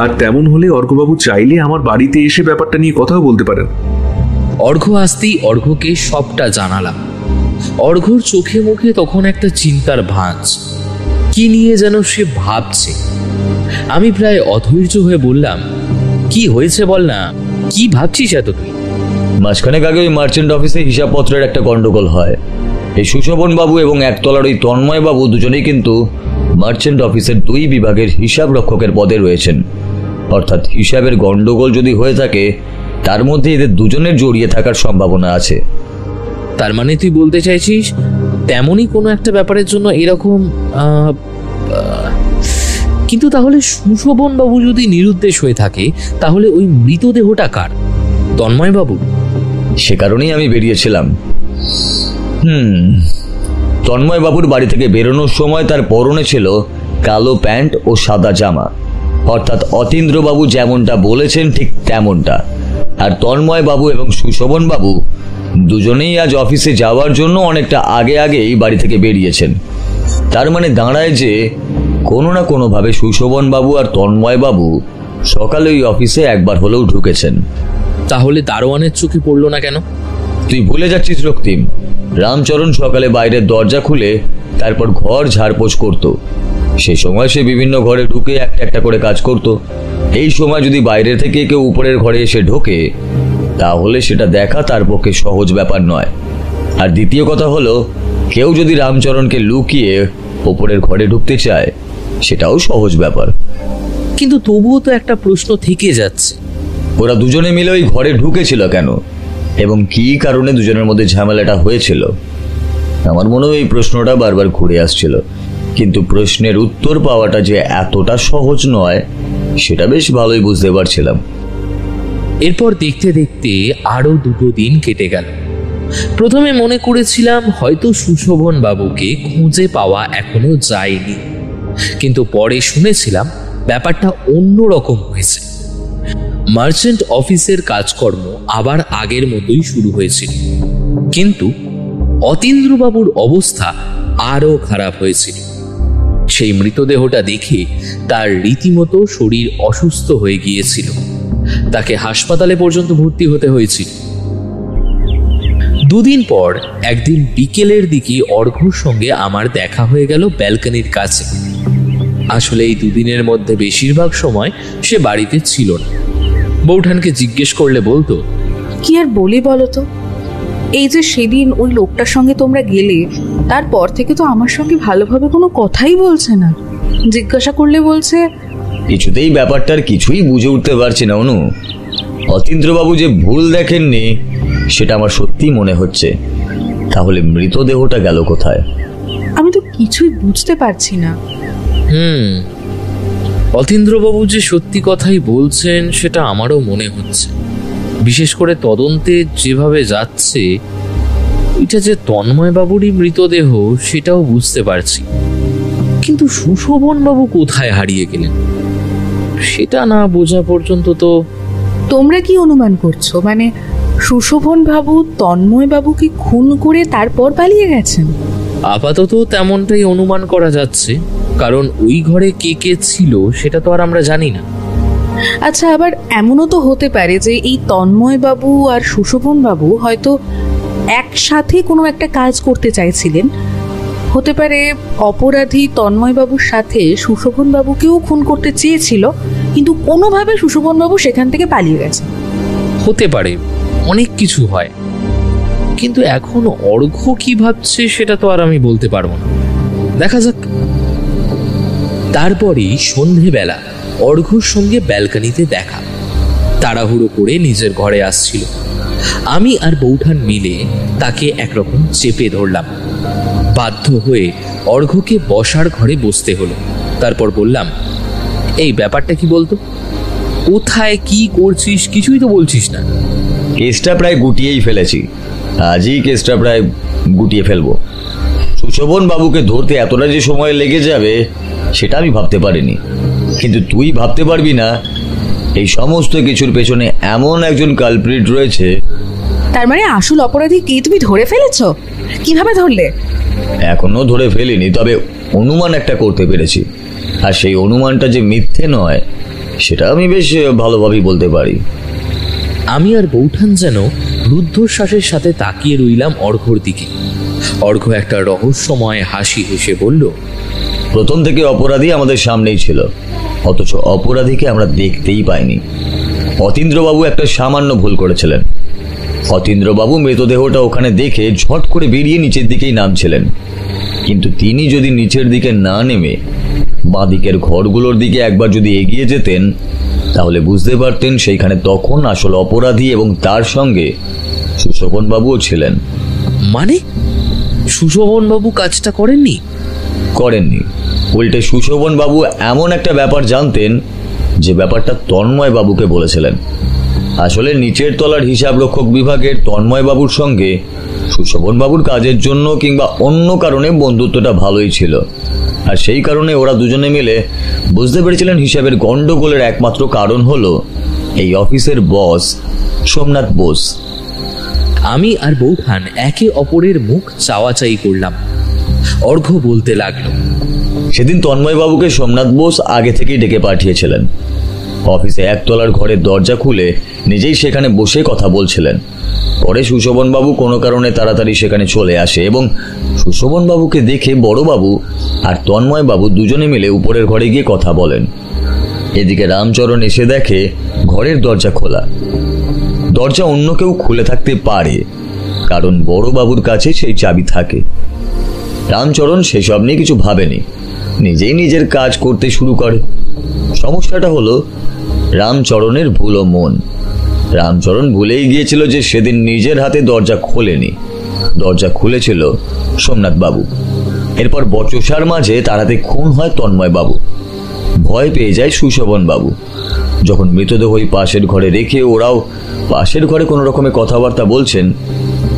আর তেমন হলে অর্ঘ্যবাবু চাইলে আমার বাড়িতে এসে ব্যাপারটা নিয়ে কথাও বলতে পারেন। অর্ঘ্য আসতেই অর্ঘ্যকে সবটা জানালাম। অর্ঘ্যর চোখে মুখে তখন একটা চিন্তার ভাঁজ, কি নিয়ে যেন সে ভাবছে। আমি প্রায় অধৈর্য হয়ে বললাম, কি হয়েছে বল না, কি ভাবছিস এত তুই? মাঝখানে আগে ওই মার্চেন্ট অফিসে হিসাবপত্রের একটা গন্ডগোল হয়। এই সুশোভন বাবু এবং একতলার ওই তন্ময় বাবু দুজনেই কিন্তু মার্চেন্ট অফিসের 2 বিভাগের হিসাব রক্ষকের পদে রয়েছেন। অর্থাৎ হিসাবের গন্ডগোল যদি হয়ে থাকে, তার মধ্যে এদের দুজনের জড়িয়ে থাকার সম্ভাবনা আছে। তার মানে তুই বলতে চাইছিস তেমনই কোনো একটা ব্যাপারের জন্য এরকম। কিন্তু তাহলে সুশোভন বাবু যদি নিরুদ্দেশ হয়ে থাকে, তাহলে ওই মৃতদেহটা কার? তন্ময় বাবুর? সে কারণেই আমি বেরিয়েছিলাম। তন্ময় বাবুর বাড়ি থেকে বেরোনোর সময় তার পরনে ছিল কালো প্যান্ট ও সাদা জামা, অর্থাৎ অতীন্দ্রবাবু যেমনটা বলেছেন ঠিক তেমনটা। আর তন্ময় বাবু এবং সুশোভন বাবু দুজনেই আজ অফিসে যাওয়ার জন্য অনেকটা আগেই বাড়ি থেকে বেরিয়েছেন। তার মানে দাঁড়ায় যে কোনো না কোনোভাবে সুশোভন বাবু আর তন্ময় বাবু সকালে ওই অফিসে একবার হলেও ঢুকেছেন। তাহলে দারোয়ানের চোখে পড়লো না কেন? তুই ভুলে যাচ্ছিস রক্তিম, রামচরণ সকালে বাইরের দরজা খুলে তারপর ঘর ঝাড়পোছ করত। সেই সময় সে বিভিন্ন ঘরে ঢুকে একটা একটা করে কাজ করত। এই সময় যদি বাইরে থেকে কেউ উপরের ঘরে এসে ঢোকে, তাহলে সেটা দেখা তার পক্ষে সহজ ব্যাপার নয়। আর দ্বিতীয় কথা হলো, কেউ যদি রামচরণকে লুকিয়ে ওপরের ঘরে ঢুকতে চায়, সেটাও সহজ ব্যাপার। কিন্তু তবুও তো একটা প্রশ্ন থেকে যাচ্ছে, ওরা দুজনে মিলে ওই ঘরে ঢুকেছিল কেন এবং কি কারণে দুজনের মধ্যে ঝামেলাটা হয়েছিল? আমার মনে হয় এই প্রশ্নটা বারবার ঘুরে আসছিল, কিন্তু প্রশ্নের উত্তর পাওয়াটা যে এতটা সহজ নয় সেটা বেশ ভালোই বুঝতে পারছিলাম। এরপর দেখতে দেখতে আরো 2 দিন কেটে গেল। প্রথমে মনে করেছিলাম হয়তো সুশোভন বাবুকে খুঁজে পাওয়া এখনো যায়নি, কিন্তু পরে শুনেছিলাম ব্যাপারটা অন্যরকম হয়েছে। মার্চেন্ট অফিসের কাজকর্ম আবার আগের মতোই শুরু হয়েছিল, কিন্তু অতীন্দ্রবাবুর অবস্থা আরো খারাপ হয়েছিল। সেই মৃতদেহটা দেখে তার রীতিমতো শরীর অসুস্থ হয়ে গিয়েছিল। তাকে হাসপাতালে পর্যন্ত ভর্তি হতে হয়েছিল। 2 দিন পর একদিন বিকেলের দিকে অর্ঘ্যর সঙ্গে আমার দেখা হয়ে গেল ব্যালকনির কাছে। আসলে এই 2 দিনের মধ্যে বেশিরভাগ সময় সে বাড়িতে ছিল না। বৌঠানকে জিজ্ঞেস করলে বলতো, কি আর বলি বলো তো, এই যে সেদিন ওই লোকটার সঙ্গে তোমরা গেলে, তারপর থেকে তো আমার সঙ্গে ভালোভাবে কোনো কথাই বলছে না। জিজ্ঞাসা করলে বলছে কিছুতেই ব্যাপারটার কিছুই বুঝে উঠতে পারছি না অনু। অতীন্দ্রবাবু যে ভুল দেখেননি সেটা আমার সত্যিই মনে হচ্ছে। তাহলে মৃতদেহটা গেল কোথায়? আমি তো কিছুই বুঝতে পারছি না। অতীন্দ্রবাবু যে সত্যি কথাই বলছেন সেটা আমারও মনে হচ্ছে। বিশেষ করে তদন্তে যেভাবে যাচ্ছে, এটা যে তন্ময় বাবুরই মৃতদেহ সেটাও বুঝতে পারছি। কিন্তু সুশোভন বাবু কোথায় হারিয়ে গেলেন সেটা না বোঝা পর্যন্ত তো। তোমরা কি অনুমান করছো? মানে সুশোভন বাবু তন্ময় বাবুকে খুন করে তারপর পালিয়ে গেছেন? আপাতত তেমনটাই অনুমান করা যাচ্ছে, কারণ ওই ঘরে কে কে ছিল সেটা তো আর আমরা জানি না। আচ্ছা, আবার এমনও তো হতে পারে যে এই তন্ময় বাবু আর সুশোভন বাবু হয়তো একসাথে কোনো একটা কাজ করতে চাইছিলেন। হতে পারে অপরাধী তন্ময় বাবুর সাথে সুশোভন বাবুকেও খুন করতে চেয়েছিল, কিন্তু কোনোভাবে সুশোভন বাবু সেখান থেকে পালিয়ে গেছে। হতে পারে, অনেক কিছু হয়। কিন্তু এখন অর্ঘ্য কি ভাবছে সেটা তো আর আমি বলতে পারবো না। দেখা যাক। তারপরই সন্ধেবেলা অর্ঘ্যর সঙ্গে ব্যালকনিতে দেখা। তাড়াহুড়ো করে নিজের ঘরে আসছিল। আমি আর বৌঠান মিলে তাকে একরকম চেপে ধরলাম। বাধ্য হয়ে অর্ঘ্যকে বসার ঘরে বসতে হলো। তারপর বললাম, এই ব্যাপারটা কি বলতো, কোথায় কি করছিস কিছুই তো বলছিস না। কেসটা প্রায় গুটিয়েই ফেলেছি, আজই কেসটা প্রায় গুটিয়ে ফেলবো। সুশোভন বাবুকে ধরতে এতটা যে সময় লেগে যাবে সেটা আমি ভাবতে পারিনি, কিন্তু তুই ভাবতে পারবি না এই সমস্ত কিছুর পেছনে এমন একজন কালপ্রিট রয়েছে। তার মানে আসল অপরাধী কি তুমি ধরে ফেলেছো? কিভাবে ধরলে? এখনো ধরে ফেলিনি, তবে অনুমান একটা করতে পেরেছি, আর সেই অনুমানটা যে মিথ্যে নয় সেটা আমি বেশ ভালোভাবেই বলতে পারি। আমি আর বৌঠান যেন রুদ্ধশ্বাসের সাথে তাকিয়ে রইলাম অর্ঘ্যর দিকে। অর্ঘ্য একটা রহস্যময় হাসি হেসে বলল, প্রথম থেকে অপরাধী আমাদের সামনেই ছিল, অথচ অপরাধীকে আমরা দেখতেই পাইনি। অতীন্দ্রবাবু একটা সামান্য ভুল করেছিলেন। অতীন্দ্রবাবু মৃতদেহটা ওখানে দেখে ঝট করে বেরিয়ে নিচের দিকেই নামছিলেন, কিন্তু তিনি যদি নিচের দিকে না নেমে বাঁদিকের ঘরগুলোর দিকে একবার যদি এগিয়ে যেতেন তাহলে বুঝতে পারতেন সেইখানে তখন আসল অপরাধী এবং তার সঙ্গে সুশোভন বাবুও ছিলেন। মানে সুশোভন বাবু কাজটা করেননি? করেননি, উল্টে সুশোভন বাবু এমন একটা ব্যাপার জানতেন যে ব্যাপারটা তন্ময় বাবুকে বলেছিলেন। আসলে নিচের তলার হিসাব রক্ষক বিভাগের তন্ময় বাবুর সঙ্গে সুশোভন বাবুর কাজের জন্য কিংবা অন্য কারণে বন্ধুত্বটা ভালোই ছিল, আর সেই কারণে ওরা দুজনে মিলে বুঝতে পেরেছিলেন হিসাবের গন্ডগোলের একমাত্র কারণ হলো এই অফিসের বস সোমনাথ বোস। আমি আর বৌঠান একে অপরের মুখ চাওয়াচাই করলাম। অর্ঘ্য বলতে লাগলো, সেদিন তন্ময় বাবুকে সোমনাথ বোস আগে থেকেই ডেকে পাঠিয়েছিলেন। অফিসে একতলার ঘরের দরজা খুলে নিজেই সেখানে বসে কথা বলছিলেন। পরে সুশোভন বাবু কোনো কারণে তাড়াতাড়ি সেখানে চলে আসে এবং সুশোভন বাবুকে দেখে বড়বাবু আর তন্ময় বাবু দুজনে মিলে উপরের ঘরে গিয়ে কথা বলেন। এদিকে রামচরণ এসে দেখে ঘরের দরজা খোলা। দরজা অন্য কেউ খুলে থাকতে পারে, কারণ বড়বাবুর কাছে সেই চাবি থাকে। রামচরণ সেসব নিয়ে কিছু ভাবেনি, নিজেই নিজের কাজ করতে শুরু করে। সমস্যাটা হলো রামচরণের ভুলো মন। রামচরণ ভুলেই গিয়েছিল যে সেদিন নিজের হাতে দরজা খোলেনি, দরজা খুলেছিল সোমনাথ বাবু। এরপর বচসার মাঝে তার হাতে খুন হয় তন্ময় বাবু। ভয় পেয়ে যায় সুশোভন বাবু। যখন মৃতদেহ ওই পাশের ঘরে রেখে ওরাও পাশের ঘরে কোনো রকমের কথাবার্তা বলছেন,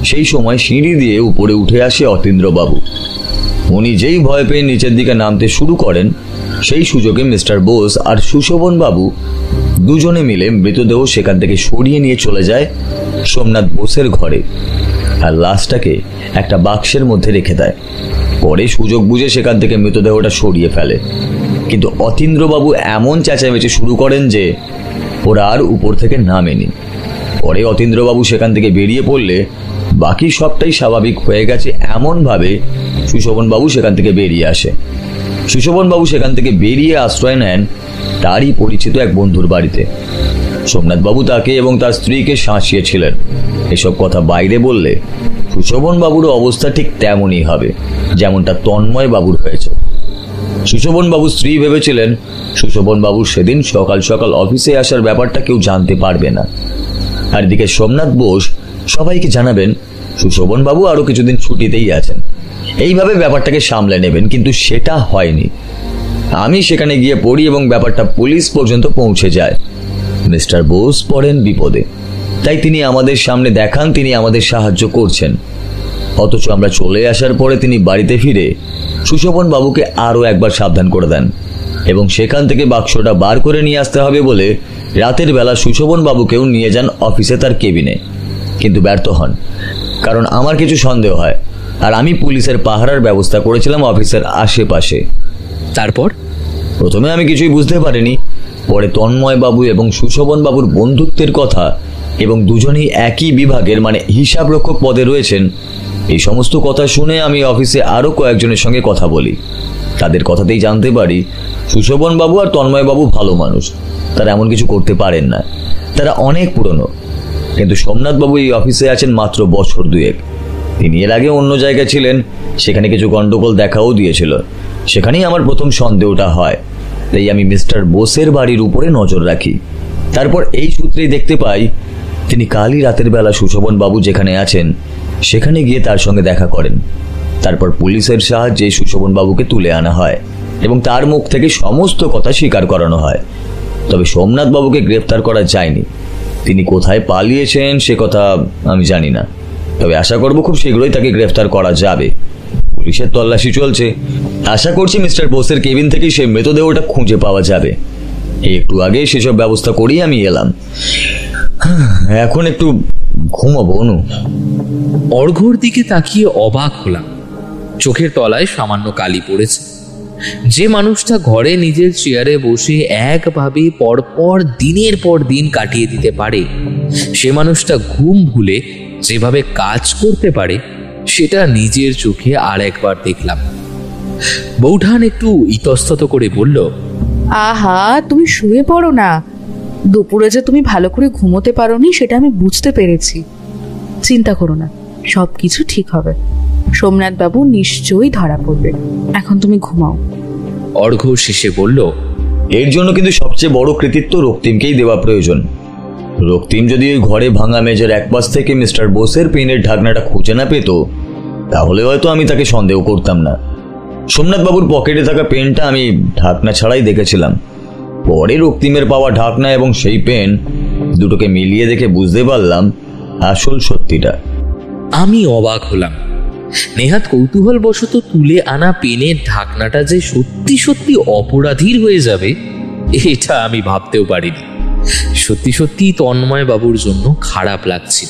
সেই সময় সিঁড়ি দিয়ে উপরে উঠে আসে অতীন্দ্রবাবু। উনি যেই ভয় পেয়ে নিচের দিকে নামতে শুরু করেন, সেই সুযোগে মিস্টার বোস আর সুশোভন বাবু দুজনে মিলে মৃতদেহ সেখান থেকে সরিয়ে নিয়ে চলে যায় সোমনাথ বোসের ঘরে, আর লাশটাকে একটা বাক্সের মধ্যে রেখে দেয়। পরে সুযোগ বুঝে সেখান থেকে মৃতদেহটা সরিয়ে ফেলে, কিন্তু অতীন্দ্রবাবু এমন চেঁচামেচি শুরু করেন যে ওরা আর উপর থেকে নামেনি। পরে অতীন্দ্রবাবু সেখান থেকে বেরিয়ে পড়লে বাকি সবটাই স্বাভাবিক হয়ে গেছে এমনভাবে সুশোভনবাবু সেখান থেকে বেরিয়ে আসে। সুশোভনবাবু সেখান থেকে বেরিয়ে আশ্রয় নেন তারই পরিচিত এক বন্ধুর বাড়িতে। সোমনাথবাবু তাকে এবং তার স্ত্রীকে শাঁসিয়েছিলেন, এসব কথা বাইরে বললে সুশোভনবাবুরও অবস্থা ঠিক তেমনই হবে যেমনটা তন্ময় বাবুর হয়েছে। সুশোভনবাবুর স্ত্রী ভেবেছিলেন সুশোভনবাবুর সেদিন সকাল সকাল অফিসে আসার ব্যাপারটা কেউ জানতে পারবে না, আর এদিকে সোমনাথ বোস সবাইকে জানাবেন সুশোভনবাবু আরো কিছুদিন ছুটিতেই আছেন, এইভাবে ব্যাপারটাকে সামলে নেবেন। কিন্তু সেটা হয়নি। আমি সেখানে গিয়ে পড়ি এবং ব্যাপারটা পুলিশ পর্যন্ত পৌঁছে যায়। মিস্টার বোস পড়েন বিপদে, তাই তিনি আমাদের সামনে দেখান তিনি আমাদের সাহায্য করছেন, অথচ আমরা চলে আসার পরে তিনি বাড়িতে ফিরে সুশোভন বাবুকে আরো একবার সাবধান করে দেন এবং সেখান থেকে বাক্সটা বার করে নিয়ে আসতে হবে বলে রাতের বেলা সুশোভন বাবুকেও নিয়ে যান অফিসে তার কেবিনে, কিন্তু ব্যর্থ হন। কারণ আমার কিছু সন্দেহ হয়, আর আমি পুলিশের পাহারার ব্যবস্থা করেছিলাম অফিসের আশেপাশে। তারপর প্রথমে আমি কিছুই বুঝতে পারিনি, পরে তন্ময় বাবু এবং সুশোভন বাবুর বন্ধুত্বের কথা এবং দুজনেই একই বিভাগের মানে হিসাব রক্ষক পদে রয়েছেন, এই সমস্ত কথা শুনে আমি অফিসে আরো কয়েকজনের সঙ্গে কথা বলি। তাদের কথাতেই জানতে পারি সুশোভন বাবু আর তন্ময় বাবু ভালো মানুষ, তারা এমন কিছু করতে পারেন না, তারা অনেক পুরনো। কিন্তু সোমনাথ বাবু এই অফিসে আছেন মাত্র বছর দুয়েক। তিনি এর আগে অন্য জায়গায় ছিলেন, সেখানে কিছু গন্ডগোল দেখাও দিয়েছিল, সেখানেই আমার প্রথম সন্দেহটা হয়। তাই আমি মিস্টার বোসের বাড়ির উপরে নজর রাখি। তারপর এই সূত্রেই দেখতে পাই তিনি কালই রাতের বেলা সুশোভন বাবু যেখানে আছেন সেখানে গিয়ে তার সঙ্গে দেখা করেন। তারপর পুলিশের সাহায্যে সুশোভন বাবুকে তুলে আনা হয় এবং তার মুখ থেকে সমস্ত কথা স্বীকার করানো হয়। তবে সোমনাথ বাবুকে গ্রেফতার করা যায়নি। তিনি কোথায় পালিয়েছেন সে কথা আমি জানি না, তবে আশা করব খুব শীঘ্রই তাকে গ্রেফতার করা যাবে। পুলিশের তল্লাশি চলছে, আশা করছি মিস্টার বোসের কেবিন থেকে সেই মৃতদেহটা খুঁজে পাওয়া যাবে। একটু আগে সেসব ব্যবস্থা করেই আমি এলাম। এখন একটু ঘুমাবো। অনু, অর্ঘ্যর দিকে তাকিয়ে অবাক হলাম। চোখের তলায় সামান্য কালি পড়েছে। যে মানুষটা ঘরে নিজের চেয়ারে বসে একভাবে পরপর দিনের পর দিন কাটিয়ে দিতে পারে, সে মানুষটা ঘুম ভুলে যেভাবে কাজ করতে পারে সেটা নিজের চোখে আর একবার দেখলাম। বৌঠান একটু ইতস্তত করে বলল, আহা, তুমি শুয়ে পড়ো না। দুপুরে যে তুমি ভালো করে ঘুমোতে পারোনি সেটা আমি বুঝতে পেরেছি। চিন্তা করো না, সব কিছু ঠিক হবে। সোমনাথ বাবু নিশ্চয়ই ধরা পড়বে। এখন তুমি ঘুমাও। অর্ঘ্য শেষে বলল, এর জন্য কিন্তু সবচেয়ে বড় কৃতিত্ব রক্তিমকেই দেওয়া প্রয়োজন। রক্তিম যদি ওই ঘরে ভাঙা মেজের একপাশ থেকে মিস্টার বোসের পেনের ঢাকনাটা খুঁজে না পেত, তাহলে হয়তো আমি তাকে সন্দেহ করতাম না। সোমনাথ বাবুর পকেটে থাকা পেনটা আমি ঢাকনা ছাড়াই দেখেছিলাম। পরে রক্তিমের পাওয়া ঢাকনা এবং সেই পেন দুটোকে মিলিয়ে দেখে বুঝতে পারলাম আসল সত্যিটা। আমি অবাক হলাম। নেহাত কৌতূহল বশত তুলে আনা পেনের ঢাকনাটা যে সত্যি সত্যি অপরাধীর হয়ে যাবে এটা আমি ভাবতেও পারিনি। সত্যি সত্যি তন্ময় বাবুর জন্য খারাপ লাগছিল।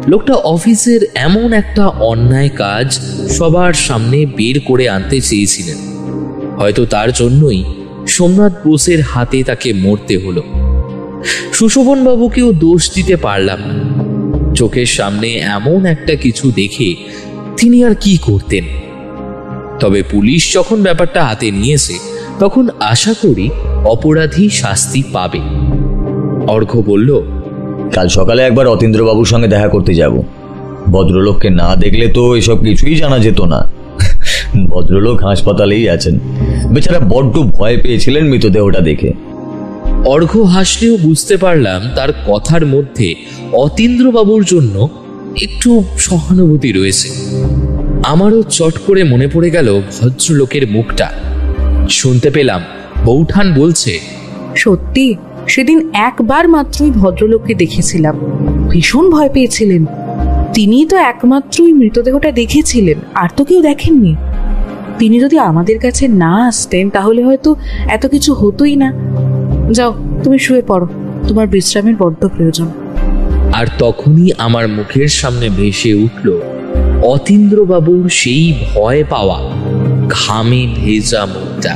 লোকটা অফিসের এমন একটা অন্যায় কাজ সবার সামনে বের করে আনতে চেয়েছিলেন। হয়তো তার জন্যই সোমনাথ বোসের হাতে তাকে মরতে হলো। সুশোভন বাবুকেও দোষ দিতে পারলাম না। চোখের সামনে এমন একটা কিছু দেখে তিনি আর কি করতেন। তবে পুলিশ যখন ব্যাপারটা হাতে নিয়েছে তখন আশা করি অপরাধী শাস্তি পাবে। অর্ঘ্য বলল, কাল সকালে একবার অতীন্দ্রবাবুর সঙ্গে দেখা করতে যাব। ভদ্রলোককে না দেখলে তো এসব কিছুই জানা যেত না। ভদ্রলোক হাসপাতালেই আছেন। বেচারা বড্ড ভয় পেয়েছিলেন মৃতদেহটা দেখে। অর্ঘ্য হাসলেও বুঝতে পারলাম তার কথার মধ্যে অতীন্দ্রবাবুর জন্য একটু সহানুভূতি রয়েছে। আমারও চট করে মনে পড়ে গেল ভদ্রলোকের মুখটা। শুনতে পেলাম বৌঠান বলছে, সত্যি সেদিন একবার মাত্রই ভদ্রলোককে দেখেছিলাম। ভীষণ ভয় পেয়েছিলেন। তিনিই তো একমাত্রই মৃতদেহটা দেখেছিলেন, আর তো কেউ দেখেননি। তিনি যদি আমাদের কাছে না আসতেন তাহলে হয়তো এত কিছু হতোই না। যাও, তুমি শুয়ে পড়ো, তোমার বিশ্রামের বড্ড প্রয়োজন। আর তখনই আমার মুখের সামনে ভেসে উঠল অতীন্দ্রবাবুর সেই ভয় পাওয়া ঘামে ভেজা মুখটা।